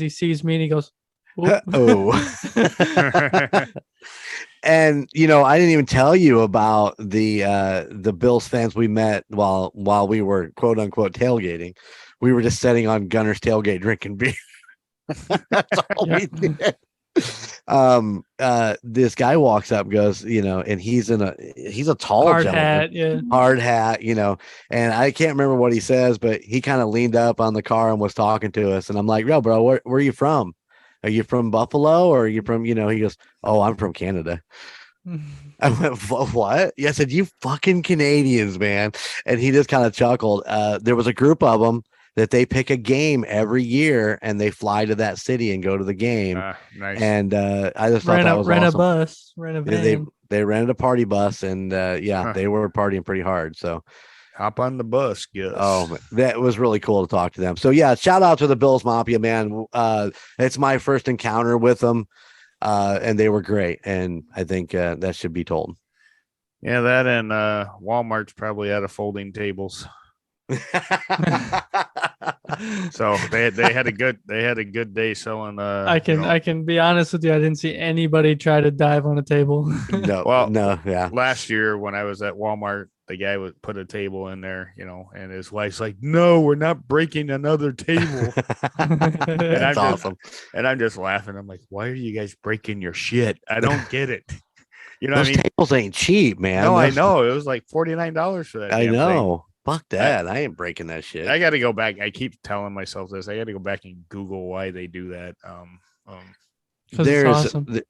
sees me and he goes, oh. And I didn't even tell you about the Bills fans we met while we were quote unquote tailgating. We were just sitting on Gunner's tailgate drinking beer. That's all we did. This guy walks up and goes, and he's a tall hard gentleman, hard hat, and I can't remember what he says, but he kind of leaned up on the car and was talking to us. And I'm like, yo, bro, where are you from? Are you from Buffalo or are you from, he goes, oh, I'm from Canada. I went, what? Yeah, I said, you fucking Canadians, man. And he just kind of chuckled. There was a group of them that they pick a game every year and they fly to that city and go to the game. Nice. And I just thought that was awesome. Rent a bus, rent a van. They rented a party bus and they were partying pretty hard. So hop on the bus, Gus. Oh, that was really cool to talk to them. So yeah, shout out to the Bills Mafia, man. It's my first encounter with them, and they were great. And I think that should be told. Yeah, that and Walmart's probably out of folding tables. So they had a good day selling. I can be honest with you. I didn't see anybody try to dive on a table. Yeah. Last year when I was at Walmart, the guy would put a table in there, and his wife's like, "No, we're not breaking another table." That's awesome. And I'm just laughing. I'm like, "Why are you guys breaking your shit? I don't get it." Those tables ain't cheap, man. No, I know. It was like $49 for that. I know. Thing. Fuck that. I ain't breaking that shit. I got to go back. I keep telling myself this. I got to go back and Google why they do that. There's awesome.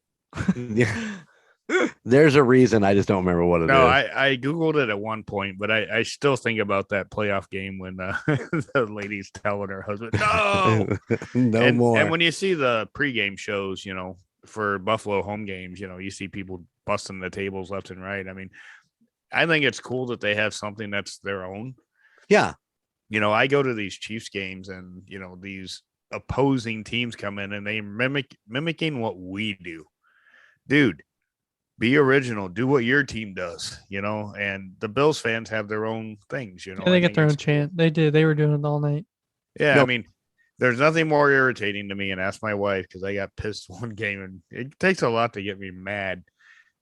There's a reason. I just don't remember what it is. I Googled it at one point, but I still think about that playoff game when the lady's telling her husband, no, more. And when you see the pregame shows, for Buffalo home games, you see people busting the tables left and right. I mean, I think it's cool that they have something that's their own. Yeah. I go to these Chiefs games and, these opposing teams come in and they mimicking what we do. Dude, be original. Do what your team does, and the Bills fans have their own things, they get their own chant. They did. They were doing it all night. Yeah. Nope. I mean, there's nothing more irritating to me, and ask my wife because I got pissed one game and it takes a lot to get me mad.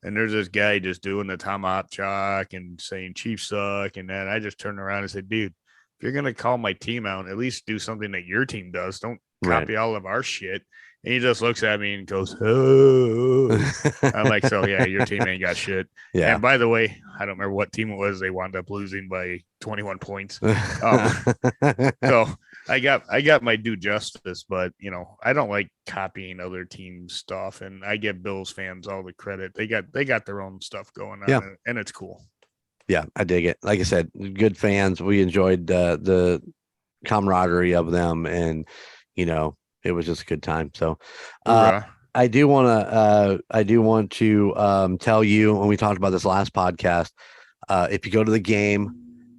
And there's this guy just doing the tomahawk chalk and saying Chiefs suck. And then I just turned around and said, dude, if you're going to call my team out, at least do something that your team does. Don't copy all of our shit. And he just looks at me and goes, oh. I'm like, so yeah, your team ain't got shit. Yeah. And by the way, I don't remember what team it was. They wound up losing by 21 points. So I got my due justice, but I don't like copying other teams' stuff, and I give Bills fans all the credit. They got their own stuff going on, and it's cool. Yeah, I dig it. Like I said, good fans. We enjoyed the camaraderie of them, and it was just a good time. So I do want to tell you, when we talked about this last podcast, if you go to the game,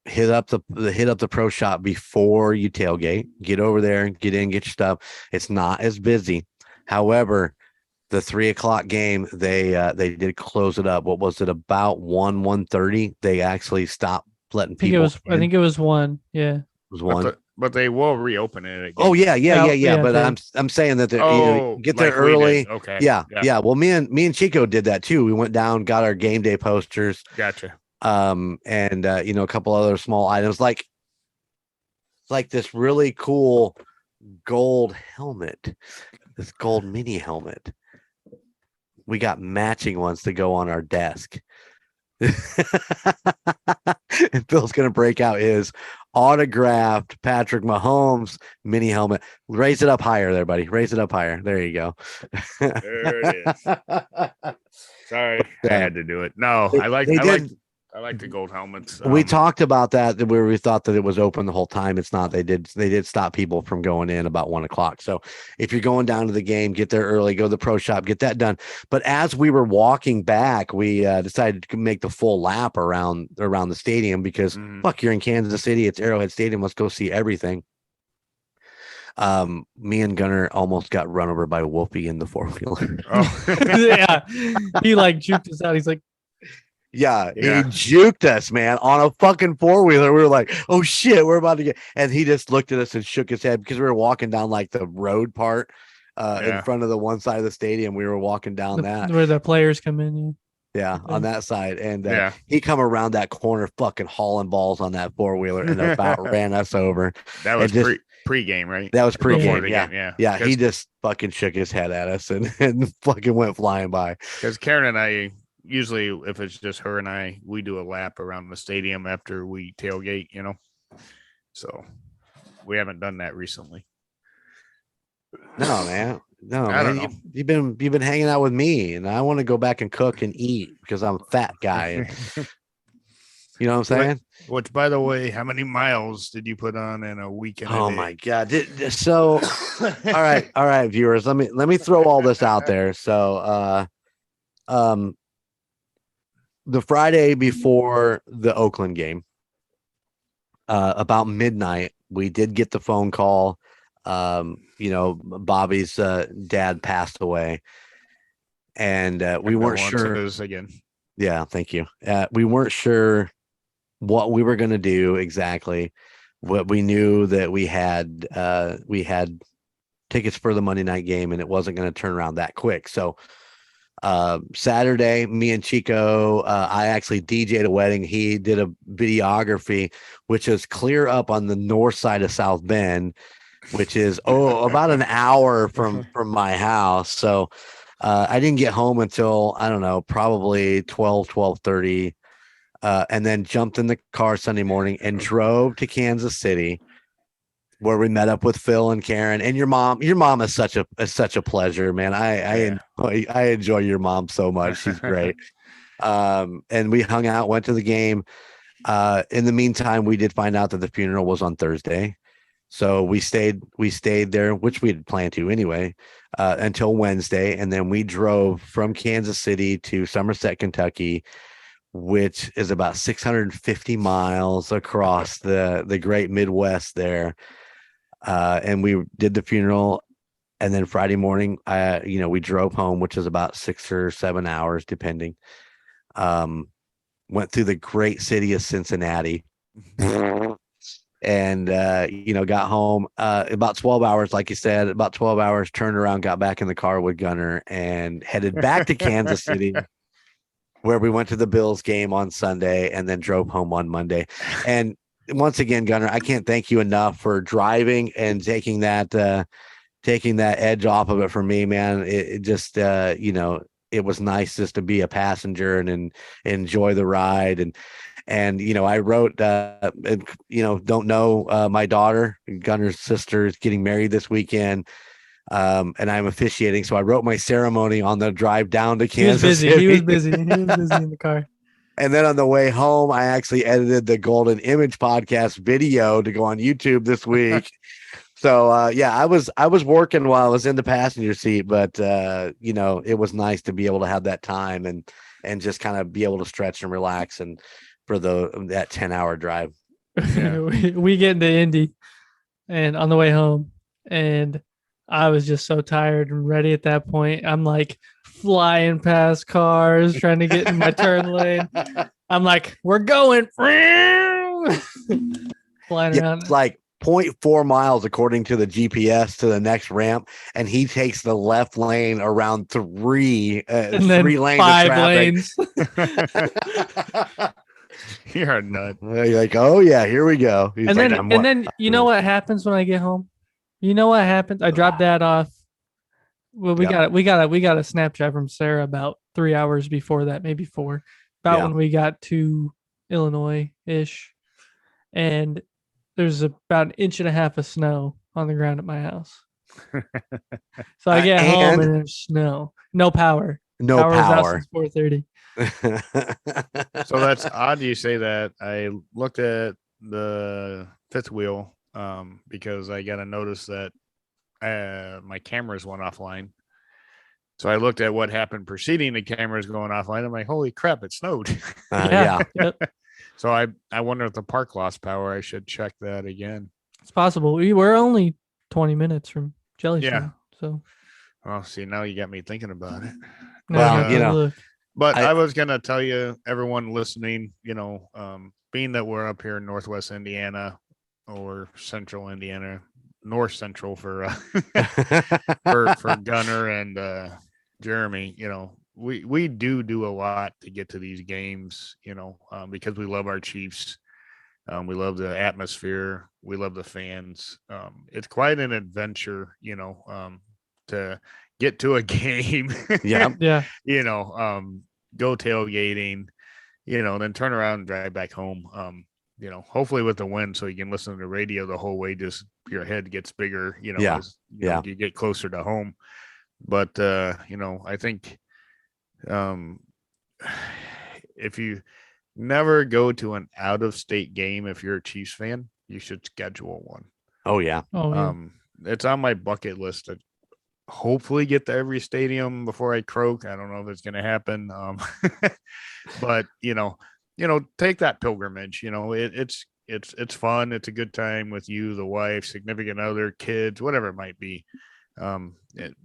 hit up the pro shop before you tailgate. Get over there and get in, get your stuff. It's not as busy. However, the 3:00 game, they did close it up. What was it, about 1:30? They actually stopped letting I think people. I think it was one. Yeah. It was one. But they will reopen it again. Oh yeah. But they- I'm saying that get there like we early. did. Okay. Yeah. Well, me and Chico did that too. We went down, got our game day posters. Gotcha. And a couple other small items like this really cool gold helmet, this gold mini helmet. We got matching ones to go on our desk. And Phil's gonna break out his autographed Patrick Mahomes mini helmet. Raise it up higher there, buddy. Raise it up higher. There you go. There it is. Sorry, I had to do it. No, I like the gold helmets. We talked about that where we thought that it was open the whole time. It's not. They did stop people from going in about 1:00. So if you're going down to the game, get there early, go to the pro shop, get that done. But as we were walking back, we decided to make the full lap around the stadium because fuck, you're in Kansas City. It's Arrowhead Stadium. Let's go see everything. Me and Gunnar almost got run over by Whoopi in the 4-wheeler. Oh. Yeah. He like juked us out. He's like, Yeah, he juked us, man, on a fucking 4-wheeler. We were like, oh shit, we're about to get. And he just looked at us and shook his head because we were walking down like the road part in front of the one side of the stadium. We were walking down that where the players come in. Yeah, on that side. And he come around that corner fucking hauling balls on that 4-wheeler and about ran us over. That was pre-game, right? That was pre-game. Yeah. He just fucking shook his head at us and fucking went flying by. Because Karen and I, usually if it's just her and I, we do a lap around the stadium after we tailgate, so we haven't done that recently. No, man. You've been hanging out with me, and I want to go back and cook and eat because I'm a fat guy. You know what I'm saying? Which, by the way, how many miles did you put on in a weekend? Oh my God. So all right, viewers, let me throw all this out there. So the Friday before the Oakland game, about midnight, we did get the phone call. Bobby's dad passed away, and we weren't sure. Again. Yeah, thank you. We weren't sure what we were going to do exactly. What we knew that we had tickets for the Monday night game, and it wasn't going to turn around that quick. So Saturday, me and Chico, I actually DJ'd a wedding. He did a videography, which is clear up on the north side of South Bend, which is about an hour from my house. So I didn't get home until, I don't know, probably 12:30, and then jumped in the car Sunday morning and drove to Kansas City, where we met up with Phil and Karen and your mom. Your mom is such a pleasure, man. I enjoy your mom so much. She's great. And we hung out, went to the game. In the meantime, we did find out that the funeral was on Thursday. So we stayed there, which we had planned to anyway, until Wednesday. And then we drove from Kansas City to Somerset, Kentucky, which is about 650 miles across the great Midwest there. And we did the funeral, and then Friday morning, we drove home, which is about 6 or 7 hours, depending. Went through the great city of Cincinnati, and got home about 12 hours, like you said, about 12 hours. Turned around, got back in the car with Gunner, and headed back to Kansas City, where we went to the Bills game on Sunday, and then drove home on Monday. And once again, Gunnar, I can't thank you enough for driving and taking that edge off of it for me, man. It just, it was nice just to be a passenger and enjoy the ride. And I wrote, don't know, my daughter, Gunnar's sister, is getting married this weekend. And I'm officiating. So I wrote my ceremony on the drive down to Kansas City. He was busy in the car. And then on the way home, I actually edited the Golden Image podcast video to go on YouTube this week. So I was working while I was in the passenger seat, but it was nice to be able to have that time and just kind of be able to stretch and relax and for that 10-hour drive. Yeah. we get into Indy, and on the way home, and I was just so tired and ready at that point. I'm like flying past cars, trying to get in my turn lane. I'm like, we're going. Flying Yeah, around. it's like 0.4 miles according to the GPS to the next ramp, and he takes the left lane around three And then lanes of 5 traffic. lanes. You're a nut. You're like, oh yeah, here we go. He's And like, then you know what happens when I get home? You know what happens? I drop Dad off. Well, we Yeah. got a Snapchat from Sarah about 3 hours before that, maybe 4, about Yeah. when we got to Illinois ish, and there's about an inch and a half of snow on the ground at my house. So I get home and there's snow, no power. no Power was out power. since 4:30. So that's odd you say that. I looked at the fifth wheel because I got a notice that my cameras went offline. So I looked at what happened preceding the cameras going offline. I'm like, holy crap, it snowed. Yeah. Yep. So I wonder if the park lost power. I should check that again. It's possible. We were only 20 minutes from Jellystone. Yeah. So Well, see, now you got me thinking about it. now Well, you have to look. But I I was going to tell you, everyone listening, being that we're up here in Northwest Indiana or Central Indiana, North Central for for Gunner and Jeremy, we do a lot to get to these games, because we love our Chiefs. We love the atmosphere. We love the fans. It's quite an adventure, to get to a game. Yeah. Go tailgating, then turn around and drive back home. Hopefully with the win, so you can listen to the radio the whole way. Just your head gets bigger, as you get closer to home. But I think if you never go to an out of state game, if you're a Chiefs fan, you should schedule one. Oh yeah. Oh yeah. It's on my bucket list to hopefully get to every stadium before I croak. I don't know if it's going to happen. But take that pilgrimage. It's fun. It's a good time with you, the wife, significant other, kids, whatever it might be.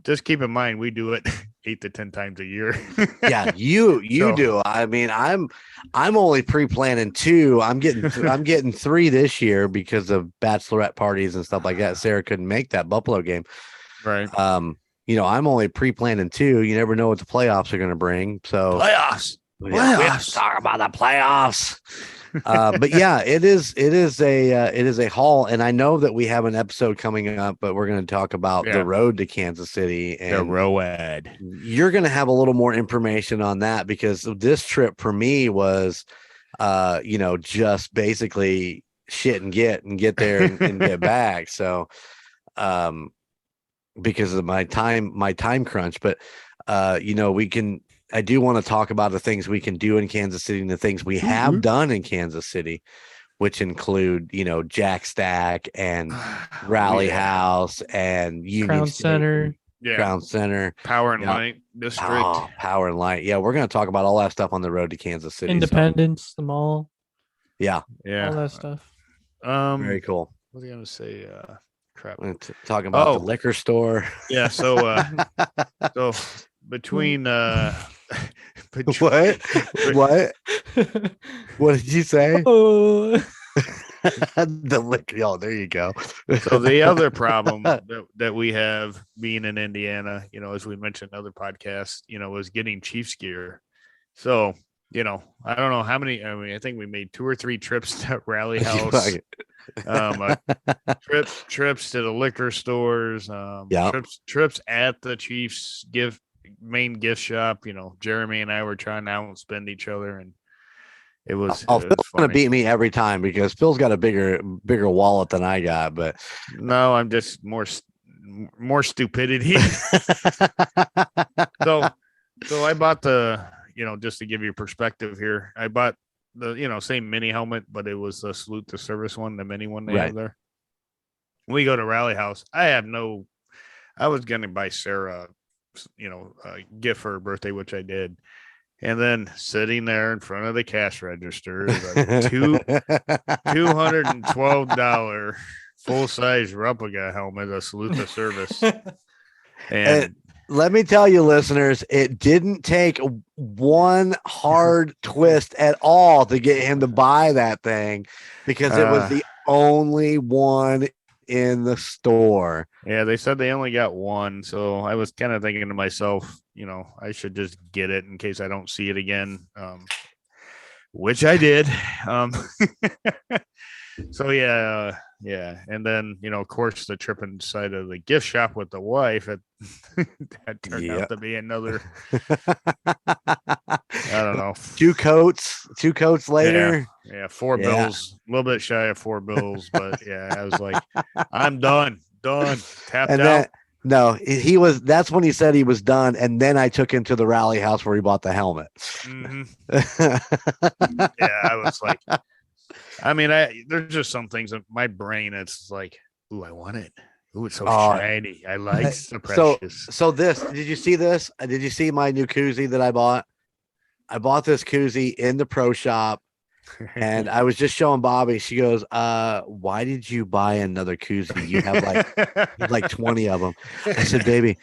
Just keep in mind we do it 8 to 10 times a year. Yeah, you do. I mean, I'm only pre-planning 2. I'm getting 3 this year because of bachelorette parties and stuff like that. Sarah couldn't make that Buffalo game. Right. I'm only pre-planning 2. You never know what the playoffs are going to bring. So Playoffs. we have to talk about the playoffs. But yeah, it is a haul, and I know that we have an episode coming up, but we're going to talk about the road to Kansas City and the road. You're going to have a little more information on that because this trip for me was, just basically shit and get there and get back. So, because of my time crunch, but I do want to talk about the things we can do in Kansas City and the things we have done in Kansas City, which include, Jack Stack and Rally House and Union Crown State, Center. Crown Center, Power and Light District. Power and Light. Yeah, we're going to talk about all that stuff on the road to Kansas City. Independence, the mall. Yeah. All that stuff. Very cool. What was I going to say? Crap. Talking about the liquor store. Yeah. So, so between what did you say? Oh. The liquor. Oh, there you go. So the other problem that we have being in Indiana, as we mentioned in other podcasts, was getting Chiefs gear. So, I don't know how many. I mean, I think we made 2 or 3 trips to Rally House. Trips to the liquor stores. Trips at the Chiefs main gift shop. Jeremy and I were trying to outspend each other, and it was. Phil's gonna beat me every time because Phil's got a bigger wallet than I got. But no, I'm just more stupidity. So I bought just to give you perspective here, I bought the same mini helmet, but it was the salute to service one, the mini one they have there. We go to Rally House. I was gonna buy Sarah a gift for her birthday, which I did. And then sitting there in front of the cash register is a $212 full-size replica helmet, a salute to service. And let me tell you, listeners, it didn't take one hard twist at all to get him to buy that thing because it was the only one in the store. Yeah, they said they only got one, so I was kind of thinking to myself, I should just get it in case I don't see it again, which I did. So yeah, and then of course the trip inside of the gift shop with the wife that turned out to be another. I don't know. Two coats later. Yeah, four bills, a little bit shy of $4, but yeah, I was like, I'm done, tapped and out. No, that's when he said he was done. And then I took him to the rally house where he bought the helmet. Mm-hmm. Yeah, I was like, there's just some things in my brain. It's like, ooh, I want it. Ooh, it's so shiny. I like the precious. So did you see this? Did you see my new koozie that I bought? I bought this koozie in the pro shop. And I was just showing Bobby. She goes, why did you buy another koozie? You have like 20 of them. I said, baby,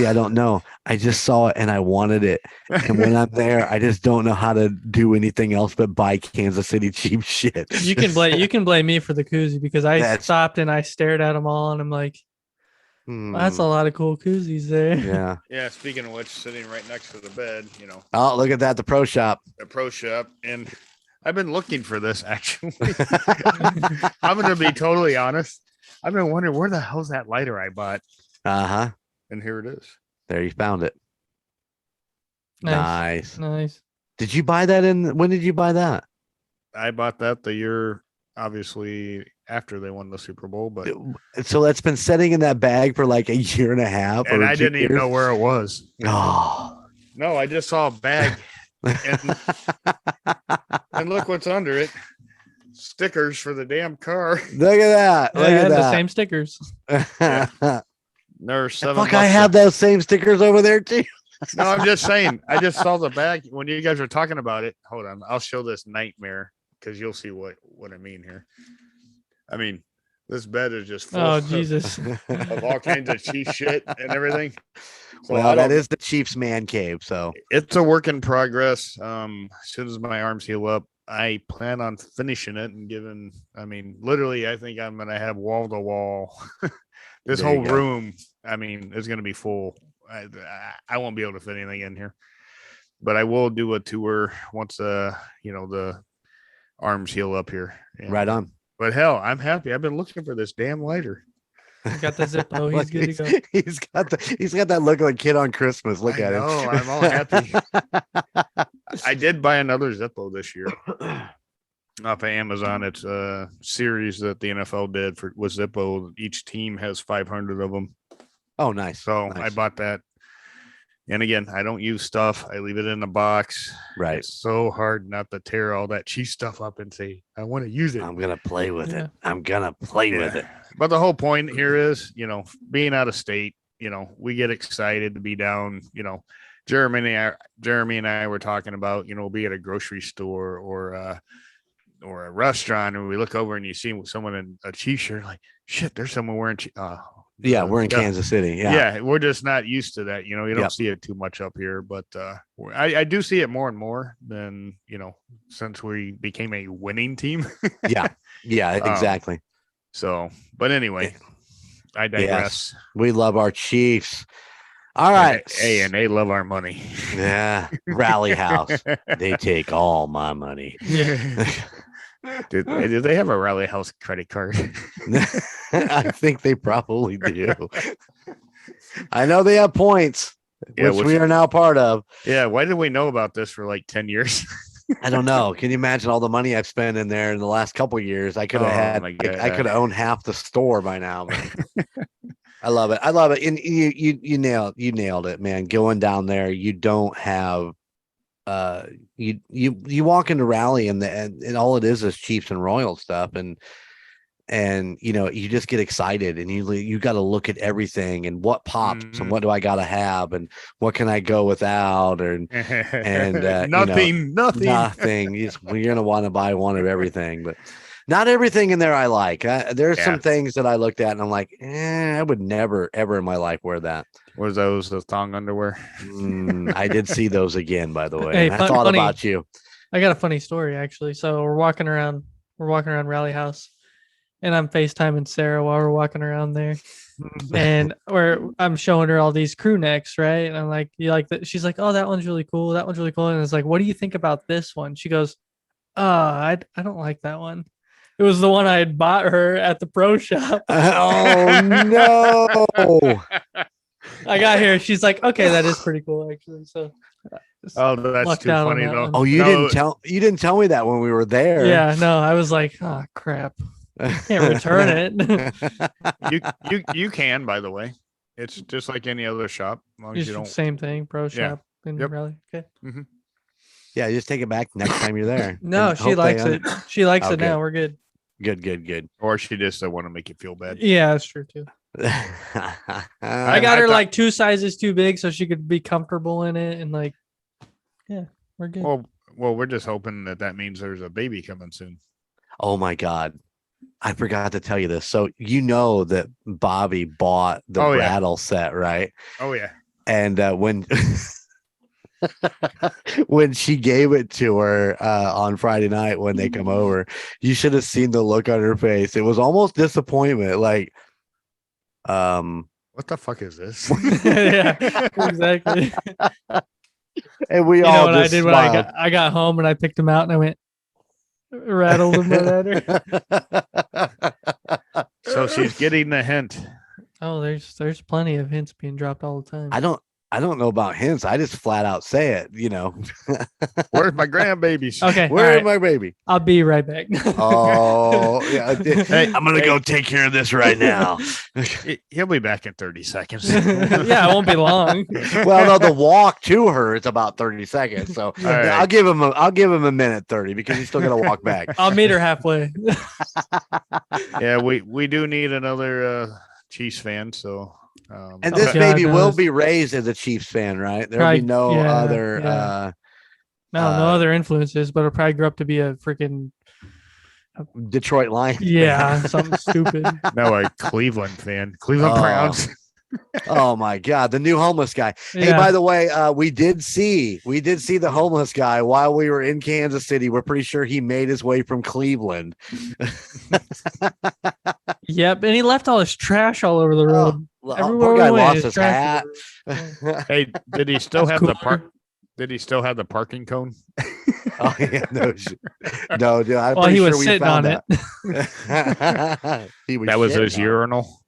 I don't know. I just saw it and I wanted it. And when I'm there, I just don't know how to do anything else but buy Kansas City cheap shit. You can blame me for the koozie because I stopped and I stared at them all and I'm like, well, that's a lot of cool koozies there. Yeah. Yeah. Speaking of which, sitting right next to the bed, Oh, look at that. The pro shop. And I've been looking for this, actually. I'm going to be totally honest. I've been wondering where the hell's that lighter I bought. Uh-huh. And here it is. There, you found it. Nice. Did you buy that when did you buy that? I bought that the year, obviously, after they won the Super Bowl. But so that's been sitting in that bag for like a year and a half. And I didn't even know where it was. Oh. No, I just saw a bag. And look what's under it. Stickers for the damn car. Look at that. The same stickers. Yeah. There's $7. I have those same stickers over there too. No, I'm just saying. I just saw the bag when you guys were talking about it. Hold on. I'll show this nightmare because you'll see what I mean here. I mean, this bed is just full Jesus. of all kinds of cheap shit and everything. So well, that is the Chiefs man cave. So it's a work in progress. As soon as my arms heal up, I plan on finishing it and literally, I think I'm going to have wall to wall. This whole room, is going to be full. I won't be able to fit anything in here, but I will do a tour once, the arms heal up here. Right on. But hell, I'm happy. I've been looking for this damn lighter. He got the Zippo. He's good to go. He's got that look like Kid on Christmas. Look at him. Oh, I'm all happy. I did buy another Zippo this year off of Amazon. It's a series that the NFL did with Zippo. Each team has 500 of them. Oh, nice. So nice. I bought that. And again, I don't use stuff. I leave it in a box. Right. It's so hard not to tear all that cheap stuff up and say, I want to use it. I'm going to play with it. I'm going to play with it. But the whole point here is, being out of state, we get excited to be down, Jeremy and I were talking about, be at a grocery store or a restaurant and we look over and you see someone in a Chiefs shirt, like, shit, there's someone wearing we're in Kansas City. Yeah, we're just not used to that. You don't see it too much up here, but I do see it more and more than, since we became a winning team. Yeah, exactly. But anyway, I digress. Yes, we love our Chiefs. All right. Hey, and they love our money. Yeah. Rally House. They take all my money. Did they have a Rally House credit card? I think they probably do. I know they have points, which we are now part of. Yeah. Why did we know about this for like 10 years? I don't know. Can you imagine all the money I've spent in there in the last couple of years? I could have I could have owned half the store by now. I love it. And you nailed it, man. Going down there, you don't have you walk into Rally and all it is Chiefs and Royal stuff and you just get excited and you got to look at everything and what pops and what do I got to have and what can I go without and nothing. You're gonna want to buy one of everything, but not everything in there I like. There's some things that I looked at and I'm like, I would never ever in my life wear that. Was those the thong underwear? I did see those again, by the way. Hey, I thought funny. about you. I got a funny story actually. So we're walking around Rally House, and I'm FaceTiming Sarah while we're walking around there. And I'm showing her all these crew necks, right? And I'm like, you like that? She's like, oh, that one's really cool. That one's really cool. And it's like, what do you think about this one? She goes, I don't like that one. It was the one I had bought her at the pro shop. Oh no! I got here. She's like, okay, that is pretty cool actually. So Oh, that's lucked too out on funny that though. one. Oh, you didn't tell me that when we were there. Yeah, no, I was like, oh crap. Can't return it. You can, by the way. It's just like any other shop. As long as you don't. Same thing, pro shop in Yep. Raleigh. Okay. Mm-hmm. Yeah, just take it back next time you're there. No, And she hope likes they it. She likes it Okay. now. We're good. Good. Or she just don't want to make you feel bad. Yeah, that's true too. I got her like 2 sizes too big so she could be comfortable in it, and like, yeah, we're good. Well, we're just hoping that means there's a baby coming soon. Oh my God. I forgot to tell you this. So you know that Bobby bought the rattle set, right? Oh yeah. And when when she gave it to her on Friday night when they come over, you should have seen the look on her face. It was almost disappointment. Like, what the fuck is this? Yeah, exactly. And we You all know what I just did when smiled. I got home and I picked them out and I went rattled them at her. So she's getting the hint. Oh, there's plenty of hints being dropped all the time. I don't know about hints. I just flat out say it, you know. Where's my grandbabies? Okay, Where's all right. my baby? I'll be right back. Oh, yeah. Hey, I'm gonna go take care of this right now. He'll be back in 30 seconds. Yeah, it won't be long. Well, no, the walk to her is about 30 seconds. So right. I'll give him a minute 30 because he's still gonna walk back. I'll meet her halfway. Yeah, we do need another Chiefs fan. So And this God baby will knows. be raised as a Chiefs fan, right? There'll Probably- be no yeah, other yeah. No other influences, but it'll probably grow up to be a freaking Detroit Lions. something stupid. no, a Cleveland fan. Cleveland Oh. Browns. Oh my God, the new homeless guy. Hey, Yeah. by the way, we did see the homeless guy while we were in Kansas City. We're pretty sure he made his way from Cleveland. Yep, and he left all his trash all over the road. Everywhere Poor we guy went, lost his his trash hat. Hey, did he still have That's the cooler. park? Did he still have the parking cone? Oh yeah, no, dude. I'm Well, pretty he was sure we sitting on found it. that. He was That was shitting his on it. urinal.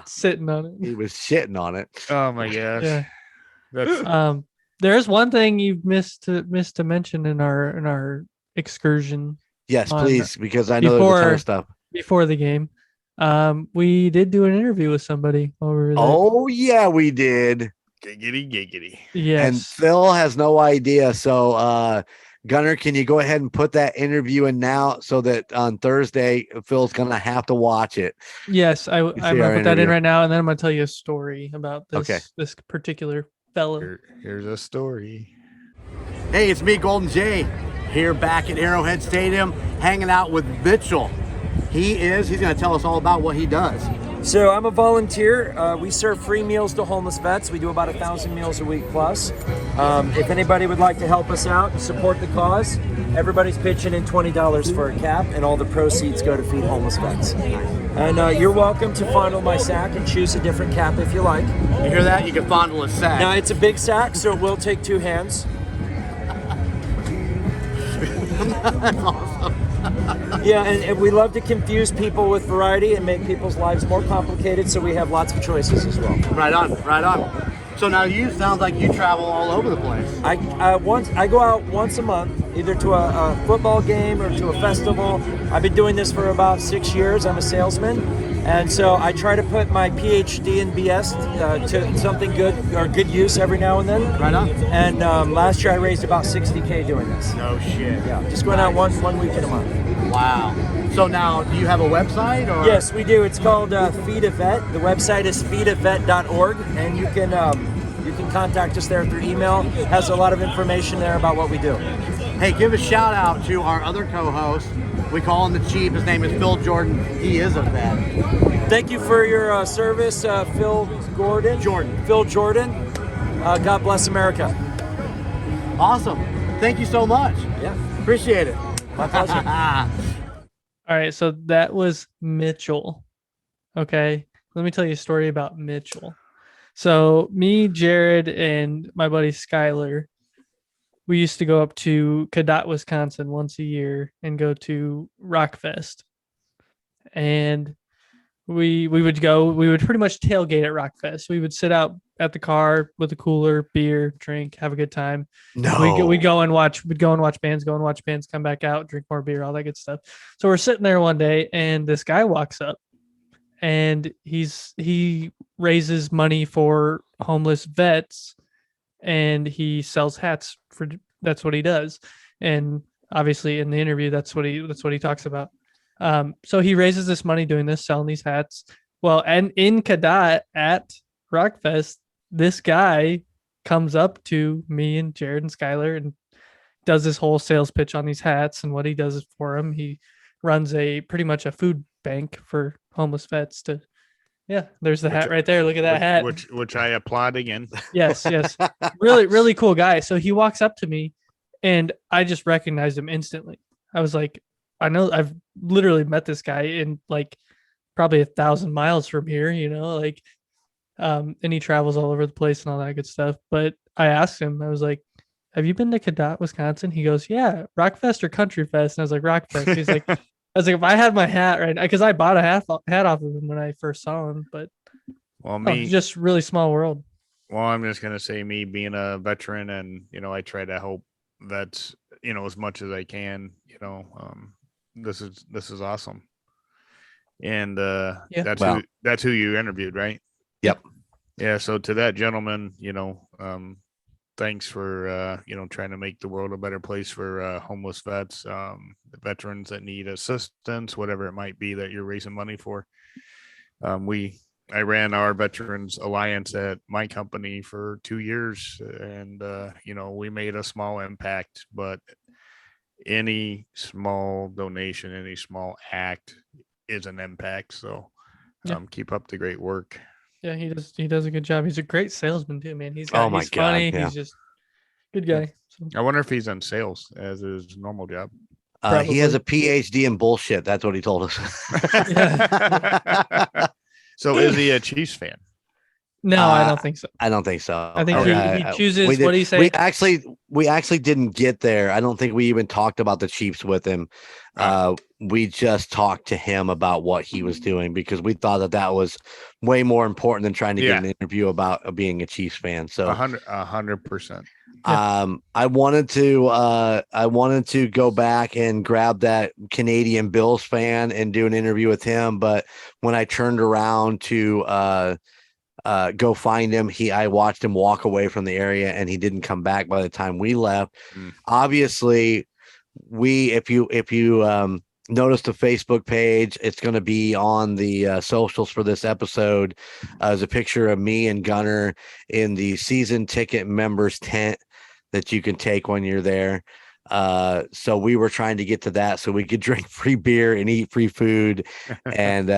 Sitting on it. He was shitting on it. Oh my gosh. Yeah. That's There's one thing you've missed to mention in our excursion Yes, On- please, because I know there's a ton before- of stuff. before the game. We did do an interview with somebody while we were there. Oh yeah, we did. giggity. yes. And Phil has no idea. So Gunnar, can you go ahead and put that interview in now so that on Thursday Phil's gonna have to watch it? Yes, I'm see gonna our put that in interview. right now, and then I'm gonna tell you a story about this Okay. this particular fellow. Here's a story. Hey, it's me, Golden J, here back at Arrowhead Stadium, hanging out with Mitchell. He's gonna tell us all about what he does. So I'm a volunteer. We serve free meals to homeless vets. We do about 1,000 meals a week plus. If anybody would like to help us out and support the cause, everybody's pitching in $20 for a cap, and all the proceeds go to feed homeless vets. And you're welcome to fondle my sack and choose a different cap if you like. You hear that? You can fondle a sack. Now it's a big sack, so it will take 2 hands. Yeah, and we love to confuse people with variety and make people's lives more complicated, so we have lots of choices as well. Right on. So now you sound like you travel all over the place. I go out once a month, either to a football game or to a festival. I've been doing this for about 6 years. I'm a salesman, and so I try to put my PhD in BS to something good or good use every now and then. Right on. And last year I raised about $60K doing this. No shit. Yeah, just going out one weekend a month. Wow. So now, do you have a website? Or? Yes, we do. It's called Feed a Vet. The website is feedavet.org, and you can contact us there through email. It has a lot of information there about what we do. Hey, give a shout out to our other co-host. We call him the Chief. His name is Phil Jordan. He is a vet. Thank you for your service, Phil Gordon. Phil Jordan. God bless America. Awesome. Thank you so much. Yeah. Appreciate it. My pleasure. All right, so that was Mitchell. Okay, let me tell you a story about Mitchell. So me, Jared, and my buddy Skyler, we used to go up to Cadott, Wisconsin once a year and go to Rockfest. And we would pretty much tailgate at Rockfest. We would sit out at the car with a cooler, beer, drink, have a good time. No. We'd go and watch bands, come back out, drink more beer, all that good stuff. So we're sitting there one day and this guy walks up and he raises money for homeless vets and he sells hats that's what he does. And obviously in the interview, that's what he talks about. So he raises this money doing this, selling these hats. Well, and in Cadott at Rockfest, this guy comes up to me and Jared and Skyler and does this whole sales pitch on these hats and what he does for them. He runs pretty much a food bank for homeless vets there's the hat right there. Look at that hat. Which I applaud again. Yes. Really, really cool guy. So he walks up to me and I just recognized him instantly. I was like, I know I've literally met this guy in like probably 1,000 miles from here, and he travels all over the place and all that good stuff. But I asked him, I was like, have you been to Cadott, Wisconsin? He goes, yeah, Rockfest or Country Fest? And I was like, Rockfest. He's like, I was like, if I had my hat right now, because I bought a hat off of him when I first saw him, but just really small world. Well, I'm just going to say me being a veteran and, I try to help vets, as much as I can, this is awesome. And that's who you interviewed, right? Yep. Yeah. So to that gentleman, thanks for trying to make the world a better place for homeless vets, veterans that need assistance, whatever it might be that you're raising money for. I ran our Veterans Alliance at my company for 2 years, and we made a small impact, but any small donation, any small act is an impact. So keep up the great work. Yeah, he does a good job. He's a great salesman too, man. He's funny. Yeah. He's just good guy. So. I wonder if he's in sales as his normal job. He has a PhD in bullshit. That's what he told us. So is he a Chiefs fan? No, I don't think so. I don't think so. I think he chooses what he says. We actually didn't get there. I don't think we even talked about the Chiefs with him. We just talked to him about what he was doing because we thought that was way more important than trying to get an interview about being a Chiefs fan. So 100%. I wanted to go back and grab that Canadian Bills fan and do an interview with him, but when I turned around to go find him, I watched him walk away from the area and he didn't come back by the time we left. Obviously, if you notice the Facebook page, it's going to be on the socials for this episode. There's a picture of me and Gunner in the season ticket members tent that you can take when you're there. So we were trying to get to that so we could drink free beer and eat free food and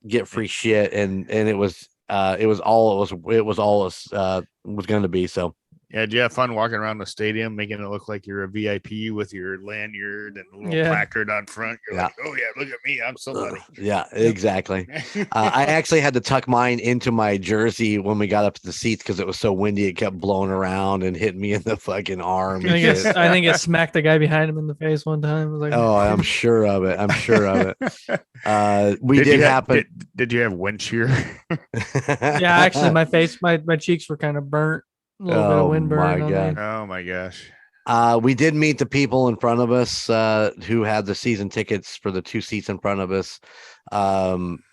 get free shit. And it was all it was going to be. So yeah, did you have fun walking around the stadium, making it look like you're a VIP with your lanyard and a little placard on front? You're like, oh yeah, look at me, I'm somebody. Yeah, exactly. I actually had to tuck mine into my jersey when we got up to the seats because it was so windy. It kept blowing around and hitting me in the fucking arm. I think it smacked the guy behind him in the face one time. I was like, oh, I'm sure of it. Did you have wind shear? Yeah, actually, my cheeks were kind of burnt. A little bit of wind burn. Oh my gosh. We did meet the people in front of us who had the season tickets for the 2 seats in front of us.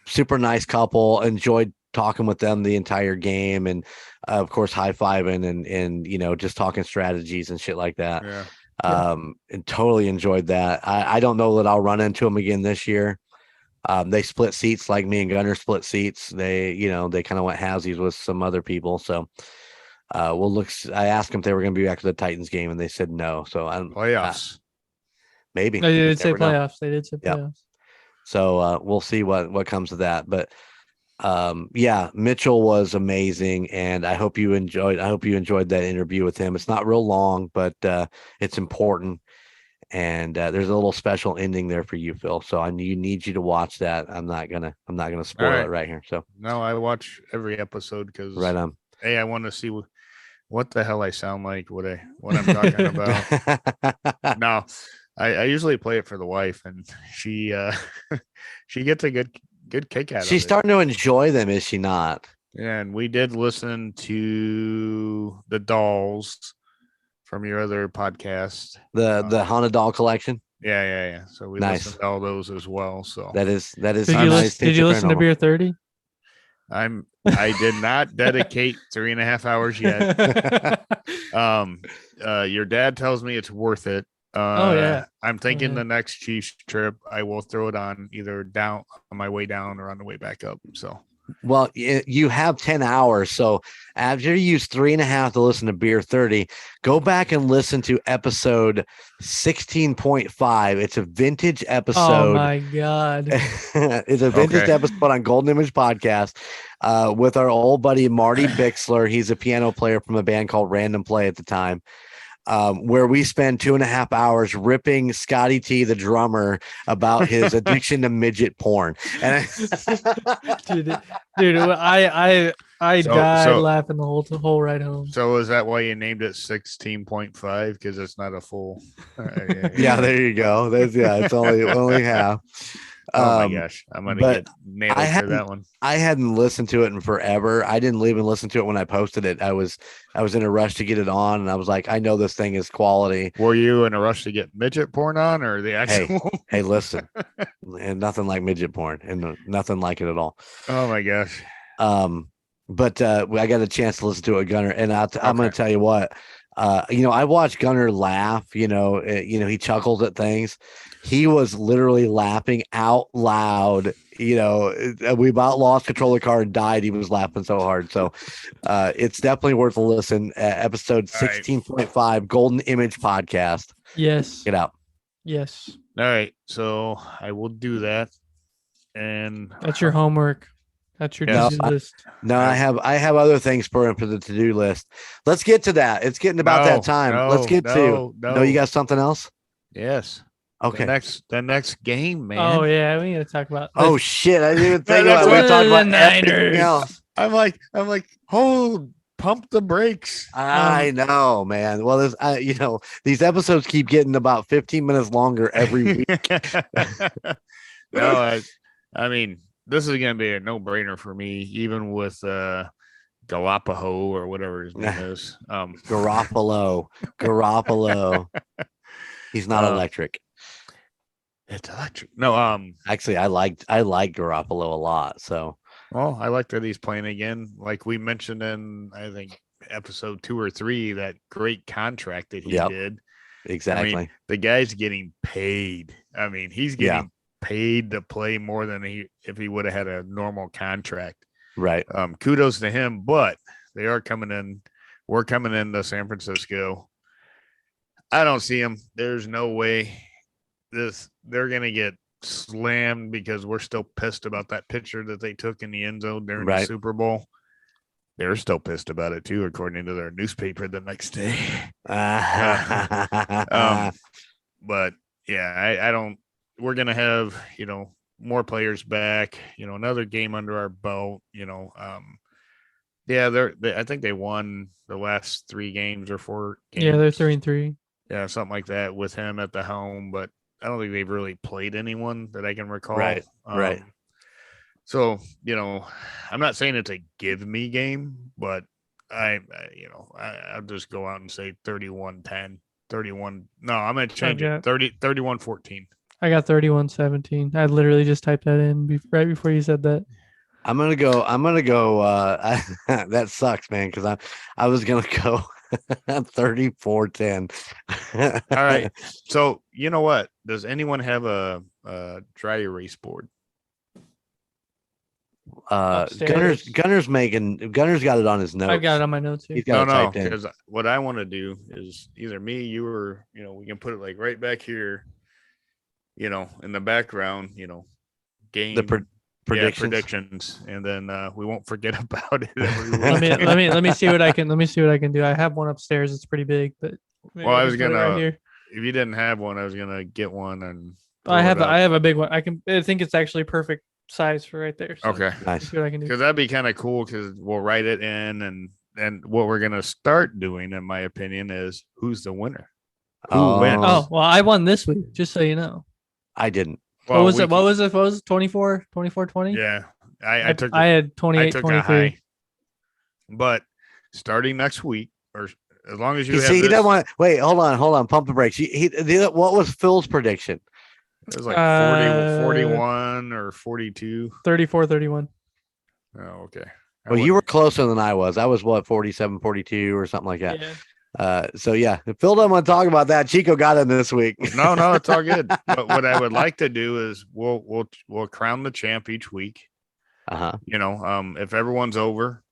Super nice couple. Enjoyed talking with them the entire game, and of course high-fiving and just talking strategies and shit like that. And totally enjoyed that. I don't know that I'll run into them again this year. They split seats like me and Gunner split seats. They kind of went halvesies with some other people. So we'll look. I asked them if they were going to be back to the Titans game, and they said no. So I'm Playoffs. maybe They You did say never know. playoffs. They did say Yep. playoffs. So we'll see what comes of that. But yeah, Mitchell was amazing, and I hope you enjoyed that interview with him. It's not real long, but it's important. And there's a little special ending there for you, Phil. So need you to watch that. I'm not gonna spoil it right here. So No, I watch every episode because right on. hey, I want to see what the hell I sound like, what I'm talking about. No, I usually play it for the wife, and she she gets a good kick out of it. She's starting to enjoy them, is she not? And we did listen to the Dolls from your other podcast, The Haunted Doll collection. Yeah. So we Nice. listened to all those as well. So That is Did you listen to Beer 30? I did not dedicate 3.5 hours yet. Your dad tells me it's worth it. Oh yeah. I'm thinking the next Chiefs trip I will throw it on either down on my way down or on the way back up. So well, you have 10 hours. So after you use 3.5 to listen to Beer 30, go back and listen to episode 16.5. It's a vintage episode. Oh my God. It's a vintage episode on Golden Image Podcast with our old buddy Marty Bixler. He's a piano player from a band called Random Play at the time. Where we spend 2.5 hours ripping Scotty T, the drummer, about his addiction to midget porn. And dude, I died laughing the whole ride home. So is that why you named it 16.5? Because it's not a full. Yeah, there you go. It's only half. Oh my gosh, I'm gonna get nailed for that one. I hadn't listened to it in forever. I didn't even listen to it when I posted it. I was in a rush to get it on, and I was like, I know this thing is quality. Were you in a rush to get midget porn on, or the actual? Hey, listen, and nothing like midget porn, and nothing like it at all. Oh my gosh. But I got a chance to listen to it, Gunner, and I'm going to tell you what. I watched Gunner laugh. He chuckles at things. He was literally laughing out loud. We about lost control of the car and died. He was laughing so hard. So it's definitely worth a listen. Episode 16.5, Golden Image Podcast. Yes. Get out. Yes. All right. So I will do that. And that's your homework. That's your to-do list. I have other things for him for the to-do list. Let's get to that. It's getting about that time. Let's get to. No, you got something else? Yes. Okay. The next game, man. Oh yeah, we need to talk about. Oh shit! I didn't even think about it. We're talking about everything else. I'm like, pump the brakes. I know, man. Well, these episodes keep getting about 15 minutes longer every week. No, I mean, this is going to be a no-brainer for me, even with Galapagos or whatever his name is. Garoppolo. He's not electric. It's electric. No, actually, I like Garoppolo a lot. So, well, I like that he's playing again. Like we mentioned in, I think, episode 2 or 3, that great contract that he did. Exactly. I mean, the guy's getting paid. I mean, he's getting paid to play more than if he would have had a normal contract. Right. Kudos to him, but they are coming in. We're coming into San Francisco. I don't see him. There's no way they're going to get slammed because we're still pissed about that picture that they took in the end zone during the Super Bowl. They're still pissed about it too, according to their newspaper the next day. But yeah, I don't. We're gonna have more players back. Another game under our belt. I think they won the last 3 games or 4 games. Yeah, they're 3-3. Yeah, something like that with him at the helm. But I don't think they've really played anyone that I can recall. Right. So, I'm not saying it's a give me game, but I'll just go out and say 31-10, 31. No, I'm going to change it. 31-14. I got 31-17. I literally just typed that in right before you said that. I'm going to go. That sucks, man. Cause I was going to go 34-10. All right. So you know what? Does anyone have a dry erase board? Upstairs. Gunner's got it on his notes. I've got it on my notes here. He's got it No, typed in. because what I want to do is either me, you, or we can put it like right back here, in the background, game The predictions, and then we won't forget about it. let me see what I can do. I have one upstairs. It's pretty big, but Well, I was put it gonna. right here. If you didn't have one, I was gonna get one and. I have a big one. I think it's actually perfect size for right there. So Okay, Nice. see what I can do. because that'd be kind of cool. Because we'll write it in, and what we're gonna start doing, in my opinion, is who's the winner. Who wins? Oh, well, I won this week, just so you know. I didn't. Well, What was it? What was it? 24, 20? Yeah, I took. I had 28, I took a 23. high. But starting next week, or as long as you You have see, he this, doesn't want. Wait, hold on. Pump the brakes. What was Phil's prediction? it was like 40, 41 or 42. 34, 31. Oh, okay. Well, you were closer than I was. I was 47, 42 or something like that. Yeah. So yeah, if Phil doesn't want to talk about that, Chico got him this week. No, it's all good. But what I would like to do is we'll crown the champ each week. If everyone's over,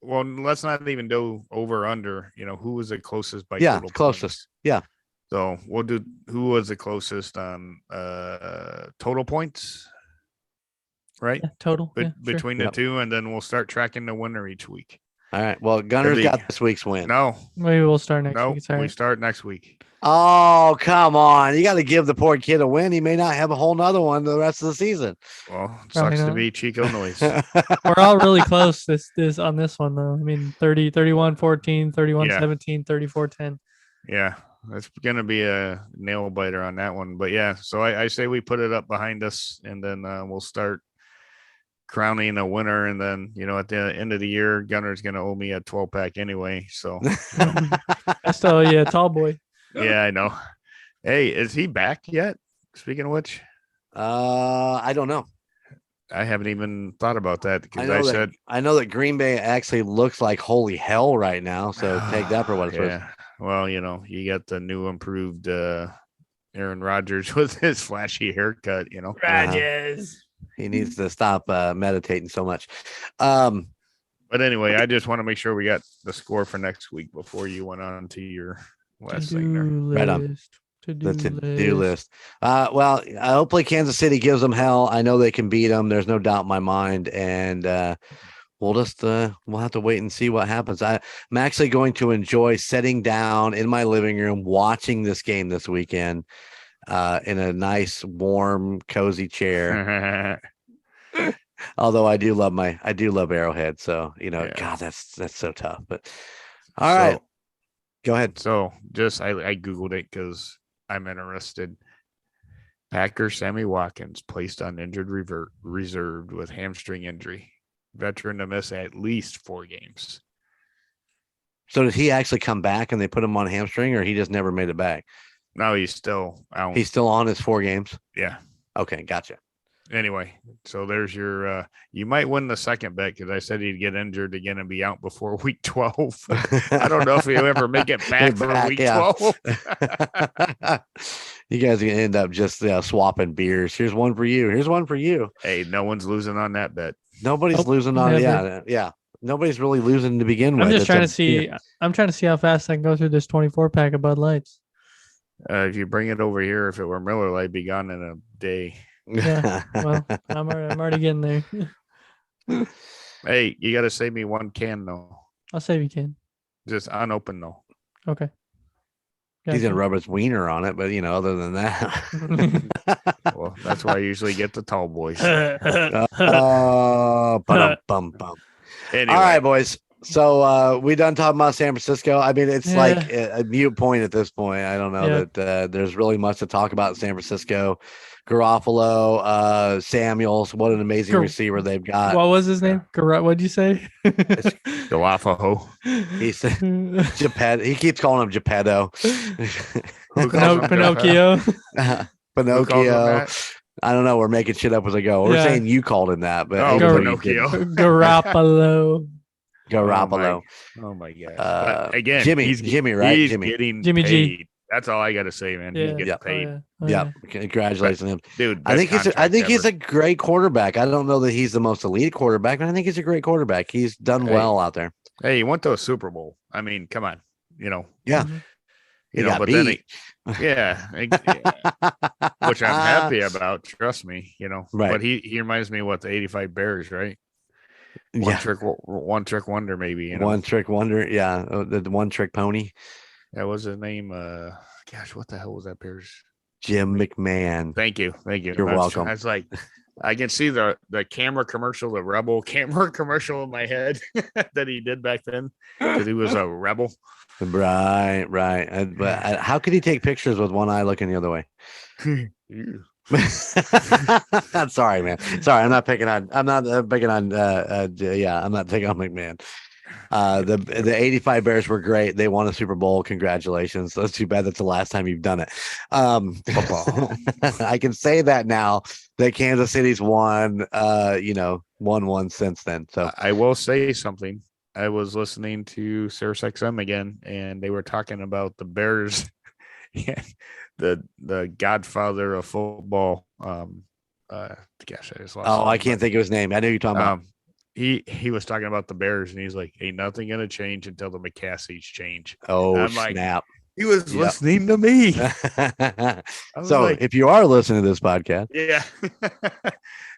well, let's not even do over or under. Who was the closest by total closest. points. Yeah. So we'll do who was the closest on total points, right? Yeah, total. Between the two, and then we'll start tracking the winner each week. All right. Well, Gunner's got this week's win. No, Maybe we'll start next week. It's all we right. start next week. Oh, come on. You got to give the poor kid a win. He may not have a whole nother one the rest of the season. Well, it Probably sucks to not. be Chico Noise. We're all really close this on this one though. I mean 30, 31, 14, 31, 17, 34, 10. Yeah, that's going to be a nail biter on that one. But yeah, so I say we put it up behind us, and then we'll start crowning a winner. And then, at the end of the year, Gunner's going to owe me a 12-pack anyway. So That's still tall boy. yeah, I know. Hey, is he back yet? Speaking of which, I don't know. I haven't even thought about that because I know that Green Bay actually looks like holy hell right now. So take that for what it's worth. Yeah. Well, you got the new improved Aaron Rodgers with his flashy haircut, Rodgers. He needs to stop meditating so much. But anyway, I just want to make sure we got the score for next week before you went on to your last thing there. Right on. The to-do list. Well, hopefully Kansas City gives them hell. I know they can beat them. There's no doubt in my mind. And we'll have to wait and see what happens. I'm actually going to enjoy sitting down in my living room, watching this game this weekend in a nice, warm, cozy chair. Although I do love Arrowhead. So, God, that's so tough. But all right, go ahead. So I Googled it because I'm interested. Packer Sammy Watkins placed on injured reserved with hamstring injury. Veteran to miss at least 4 games. So did he actually come back and they put him on hamstring, or he just never made it back? No, he's still out. He's still on his 4 games. Yeah. Okay, gotcha. Anyway, so there's your you might win the second bet because I said he'd get injured again and be out before week 12. I don't know if he'll ever make it back for week 12. You guys are gonna end up just swapping beers. Here's one for you. Here's one for you. Hey, no one's losing on that bet. Nobody's losing on it. Yeah. Nobody's really losing to begin with. I'm just trying to see. I'm trying to see how fast I can go through this 24-pack of Bud Lights. If you bring it over here, if it were Miller Lite, be gone in a day. Yeah, well, I'm already getting there. Hey, you got to save me 1 can though. I'll save you, Ken. Just unopened though. Okay. He's gonna rub his wiener on it, but other than that, well, that's why I usually get the tall boys. Anyway. Anyway. All right, boys. So we done talking about San Francisco. I mean, it's like a mute point at this point. I don't know that there's really much to talk about in San Francisco. Garofalo, Samuels, what an amazing receiver they've got. What was his name? What'd you say? Galafaho. He said Geppetto. He keeps calling him Geppetto. Pinocchio. Pinocchio. I don't know. We're making shit up as I go. We're saying you called him that, but Pinocchio. Garoppolo. Garoppolo. Oh my god! Again, Jimmy, right? He's Jimmy. getting Jimmy paid. G. That's all I got to say, man. Yeah. He's getting Yeah. paid. Yep. Congratulations on him. Dude, I think best he's a contract great quarterback. I don't know that he's the most elite quarterback, but I think he's a great quarterback. He's done Hey. well out there. ever. Hey, he went to a Super Bowl. I mean, come on. Yeah. Mhm. He got but beat. yeah, which I'm happy about. Trust me, Right. But he reminds me of what the '85 Bears, right? One trick wonder, maybe. One trick wonder. Yeah. The one trick pony. That was his name. Gosh, what the hell was that Bears? Jim McMahon. Thank you. You're welcome. I was like, I can see the camera commercial, the Rebel camera commercial in my head that he did back then because he was a rebel. Right. But how could he take pictures with one eye looking the other way? I'm sorry, man. Sorry, I'm not picking on. I'm not picking on. I'm not picking on McMahon. The '85 Bears were great. They won a Super Bowl. Congratulations. That's too bad. That's the last time you've done it. I can say that now that Kansas City's won. Won one since then. So I will say something. I was listening to Sirius XM again, and they were talking about the Bears. Yeah, the godfather of football. Gosh, I just lost. I can't think of his name. I know you're talking about. He was talking about the Bears, and he's like, "Ain't nothing gonna change until the McCassies change." Oh, I'm snap! He was listening to me. So if you are listening to this podcast, yeah,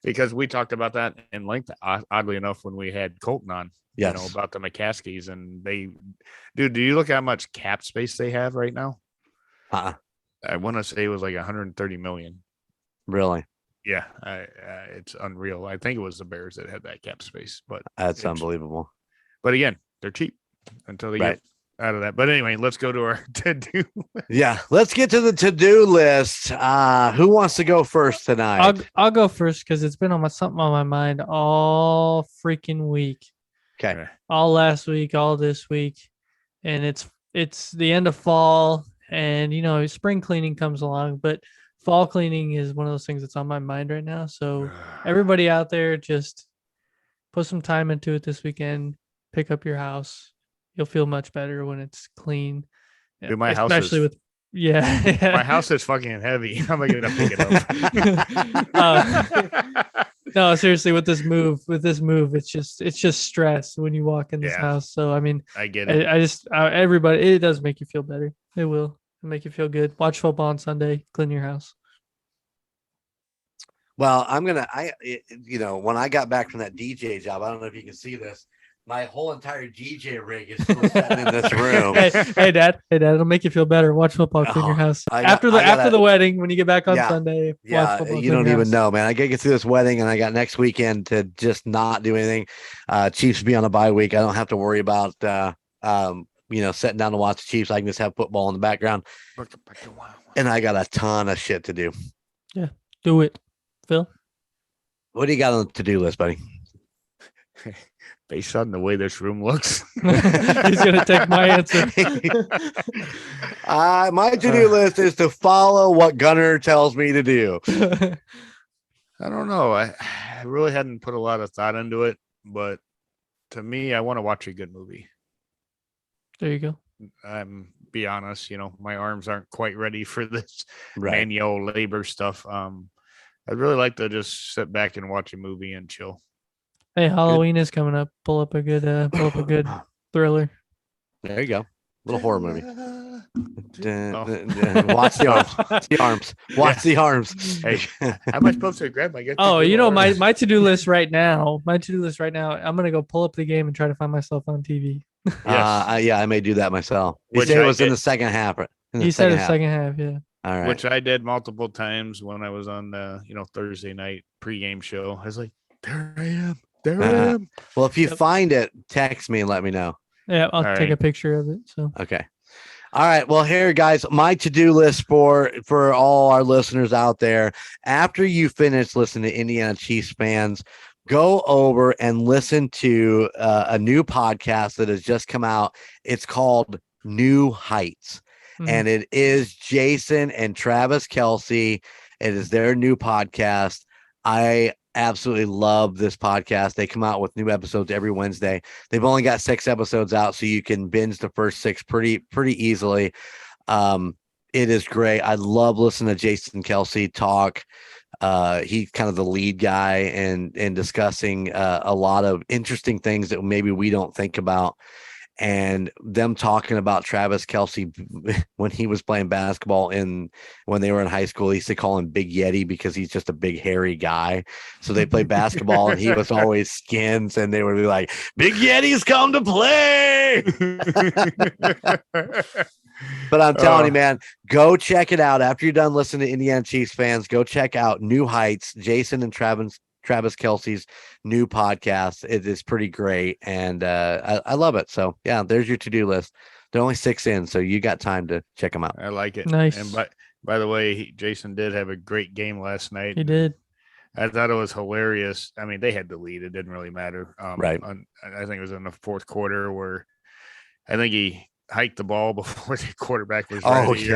because we talked about that in length, oddly enough, when we had Colton on. Yes. About the McCaskies, and do you look at how much cap space they have right now? I want to say it was like 130 million. Really? Yeah, it's unreal. I think it was the Bears that had that cap space, but that's unbelievable. But again, they're cheap until they get out of that. But anyway, let's go to our to-do. Yeah, let's get to the to-do list. Who wants to go first tonight? I'll go first because it's been something on my mind all freaking week. Okay. All last week, all this week, and it's the end of fall, and spring cleaning comes along, but fall cleaning is one of those things that's on my mind right now. So everybody out there, just put some time into it this weekend. Pick up your house. You'll feel much better when it's clean. Dude, my house is my house is fucking heavy. How am I gonna pick it up? No, seriously, with this move, it's just stress when you walk in this house. So I mean, I get it. Everybody, it does make you feel better. It will make you feel good. Watch football on Sunday. Clean your house. Well, when I got back from that DJ job, I don't know if you can see this. My whole entire DJ rig is still sitting in this room. Hey, Dad, it'll make you feel better. Watch football, clean your house. After the wedding, when you get back on Sunday, watch football. You don't even know, man. I gotta get through this wedding, and I got next weekend to just not do anything. Chiefs be on a bye week. I don't have to worry about sitting down to watch the Chiefs. I can just have football in the background. And I got a ton of shit to do. Yeah, do it, Phil. What do you got on the to-do list, buddy? Based on the way this room looks, he's gonna take my answer. My to-do list is to follow what Gunner tells me to do. I don't know. I really hadn't put a lot of thought into it, but to me, I want to watch a good movie. There you go. Be honest, my arms aren't quite ready for this manual labor stuff. I'd really like to just sit back and watch a movie and chill. Hey, Halloween is coming up. Pull up a good thriller. There you go. Little horror movie. Watch the arms. Watch the arms. Hey, how am I supposed to grab my guitar? Oh, my to-do list right now. I'm gonna go pull up the game and try to find myself on TV. Yes. I may do that myself. You said it was in the second half. He said the second half, yeah. All right. Which I did multiple times when I was on the Thursday night pregame show. I was like, there I am. There I am. Well, if you find it, text me and let me know. Yeah, I'll take a picture of it. So okay. All right. Well, here, guys, my to-do list for all our listeners out there. After you finish listening to Indiana Chiefs fans, go over and listen to a new podcast that has just come out. It's called New Heights. Mm-hmm. And it is Jason and Travis Kelsey. It is their new podcast. I absolutely love this podcast. They come out with new episodes every Wednesday. They've only got 6 episodes out, so you can binge the first 6 pretty easily. It is great. I love listening to Jason Kelsey talk. He's kind of the lead guy and discussing a lot of interesting things that maybe we don't think about. And them talking about Travis Kelsey when he was playing basketball when they were in high school, he used to call him Big Yeti because he's just a big hairy guy. So they played basketball and he was always skins, and they would be like, "Big Yeti's come to play." But I'm telling you, man, go check it out. After you're done listening to Indiana Chiefs fans, go check out New Heights, Jason and Travis Kelsey's new podcast. It is pretty great, and I love it. So yeah, there's your to-do list. They're only 6 in, so you got time to check them out. I like it. Nice. And by the way, Jason did have a great game last night. He did. I thought it was hilarious. I mean, they had the lead. It didn't really matter. Right. I think it was in the fourth quarter where I think he hiked the ball before the quarterback was ready.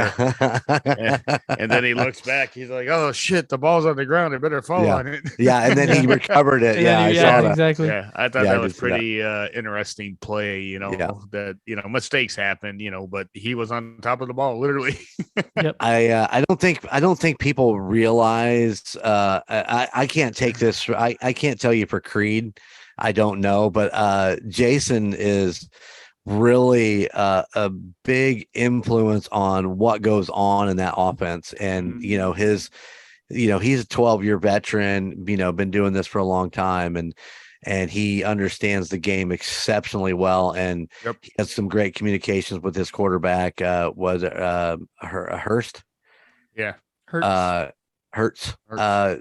And then he looks back. He's like, "Oh shit, the ball's on the ground. I better fall on it." Yeah, and then he recovered it. I saw that. Exactly. Yeah, I thought that was pretty interesting play. That mistakes happen. But he was on top of the ball, literally. Yep. I don't think people realize. I can't take this. I can't tell you for Creed. I don't know, but Jason is really a big influence on what goes on in that offense. And he's a 12-year veteran, been doing this for a long time, and he understands the game exceptionally well, and he has some great communications with his quarterback. Was Hurst? Yeah. Hurts.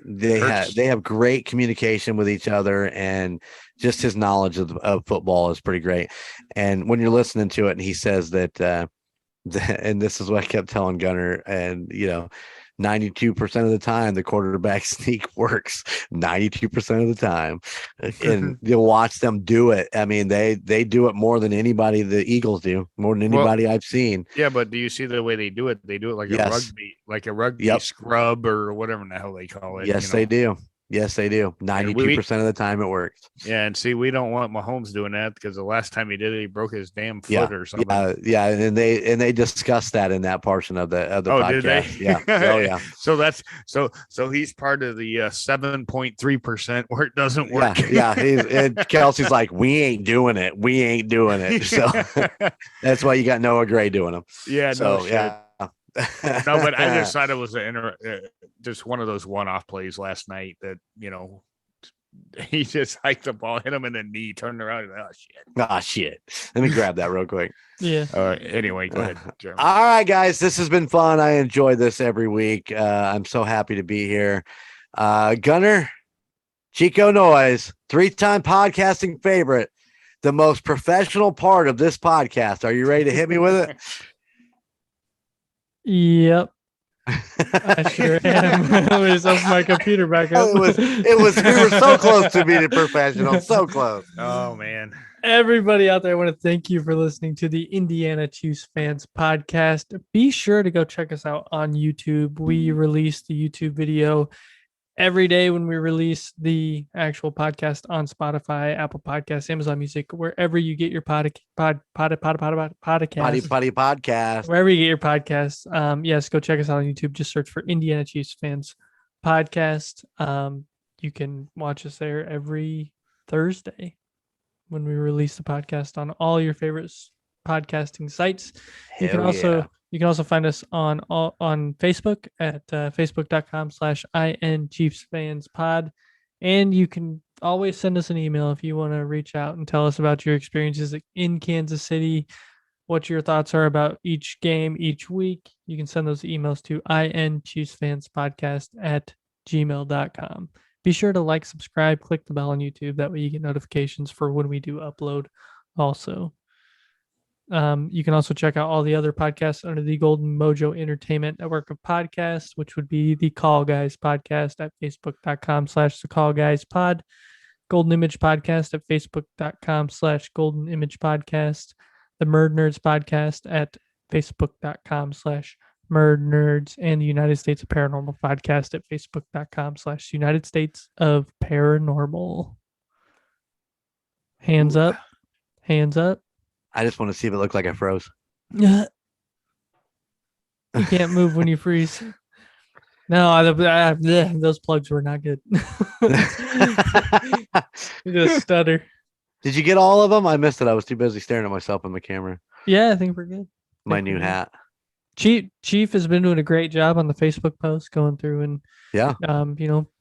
They have great communication with each other, and just his knowledge of football is pretty great. And when you're listening to it, and he says that, and this is what I kept telling Gunner, and 92% of the time the quarterback sneak works. 92% of the time, and you'll watch them do it. I mean, they do it more than anybody. The Eagles do more than anybody I've seen. Yeah, but do you see the way they do it? They do it like a rugby scrub or whatever the hell they call it. Yes, they do. Yes, they do. 92% of the time it works. Yeah, and see, we don't want Mahomes doing that because the last time he did it, he broke his damn foot or something. Yeah, and they discussed that in that portion of the podcast. Did they? Yeah. Oh yeah. So that's so he's part of the 7.3% where it doesn't work. Yeah. And Kelsey's like, we ain't doing it. So that's why you got Noah Gray doing them. Yeah. So yeah. No, but I just thought it was just one of those one-off plays last night that he just hiked the ball, hit him in the knee, turned around, and shit. Let me grab that real quick. Yeah. All right. Anyway, go ahead, Jeremy. All right, guys, this has been fun. I enjoy this every week. I'm so happy to be here. Gunner, Chico Noise, 3-time podcasting favorite, the most professional part of this podcast. Are you ready to hit me with it? Yep. I sure am. Let me just open my computer back up. It was we were so close to being a professional. So close. Oh man. Everybody out there, I want to thank you for listening to the Indiana Chiefs Fans Podcast. Be sure to go check us out on YouTube. We release the YouTube video every day when we release the actual podcast on Spotify, Apple Podcasts, Amazon Music, wherever you get your podcast. Podcast. Wherever you get your podcasts. Yes, go check us out on YouTube. Just search for Indiana Chiefs Fans Podcast. You can watch us there every Thursday when we release the podcast on all your favorite podcasting sites. You can also find us on Facebook at facebook.com/inchiefsfanspod. And you can always send us an email if you want to reach out and tell us about your experiences in Kansas City, what your thoughts are about each game each week. You can send those emails to inchiefsfanspodcast@gmail.com. Be sure to like, subscribe, click the bell on YouTube. That way you get notifications for when we do upload also. You can also check out all the other podcasts under the Golden Mojo Entertainment Network of podcasts, which would be the Call Guys Podcast at facebook.com/the Call Guys Pod, Golden Image Podcast at facebook.com/Golden Image Podcast, the Murdnerds Podcast at facebook.com/Murdnerds, and the United States of Paranormal Podcast at facebook.com/United States of Paranormal. Hands up. Hands up. I just want to see if it looked like I froze. Yeah. You can't move when you freeze. No, those plugs were not good. You just stutter. Did you get all of them? I missed it. I was too busy staring at myself in the camera. Yeah, I think we're good. My Think we're new good. hat. Chief has been doing a great job on the Facebook post, going through and Yeah.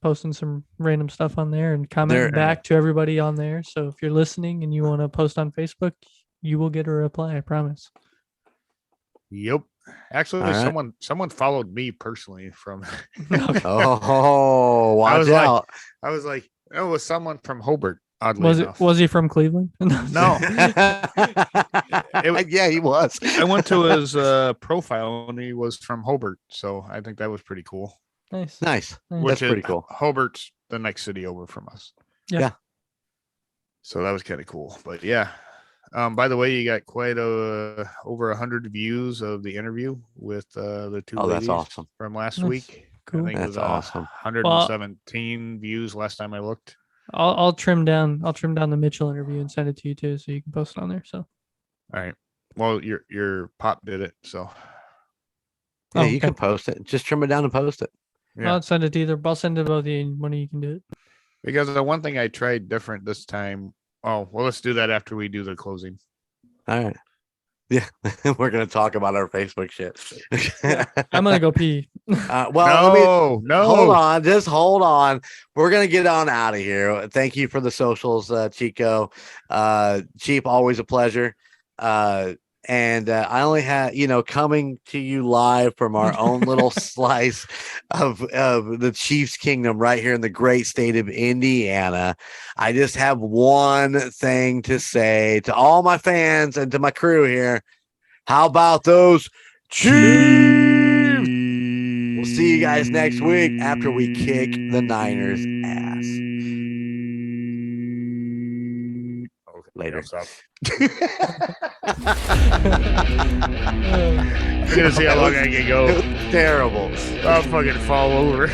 posting some random stuff on there and commenting back to everybody on there. So if you're listening and you want to post on Facebook, you will get a reply. I promise. Yep. Actually, All right. someone followed me personally from. Oh, watch out. I was like, oh, it was someone from Hobart. Oddly enough. Was he from Cleveland? No. Yeah, he was. I went to his profile and he was from Hobart, so I think that was pretty cool. Nice. That's pretty cool. Hobart's the next city over from us. Yeah. So that was kind of cool. But yeah. By the way, you got quite over 100 views of the interview with the two ladies that's awesome. from last Nice. week. Cool. I think it was awesome. 117 views last time I looked. I'll trim down the Mitchell interview and send it to you too, so you can post it on there. So. All right. Well, your pop did it, so. Yeah, you can post it. Just trim it down and post it. Yeah. I'll send it to either. I'll send it to both of you, and one of you can do it. Because the one thing I tried different this time. Oh, well, let's do that after we do the closing. All right. Yeah, we're gonna talk about our Facebook shit. I'm gonna go pee. No. Hold on. We're gonna get on out of here. Thank you for the socials, Chico. Chief, always a pleasure. And I only had, coming to you live from our own little slice of the Chiefs Kingdom right here in the great state of Indiana. I just have one thing to say to all my fans and to my crew here. How about those Chiefs? We'll see you guys next week after we kick the Niners' ass. Later. I'm gonna see how long I can go. Terrible. I'll fucking fall over.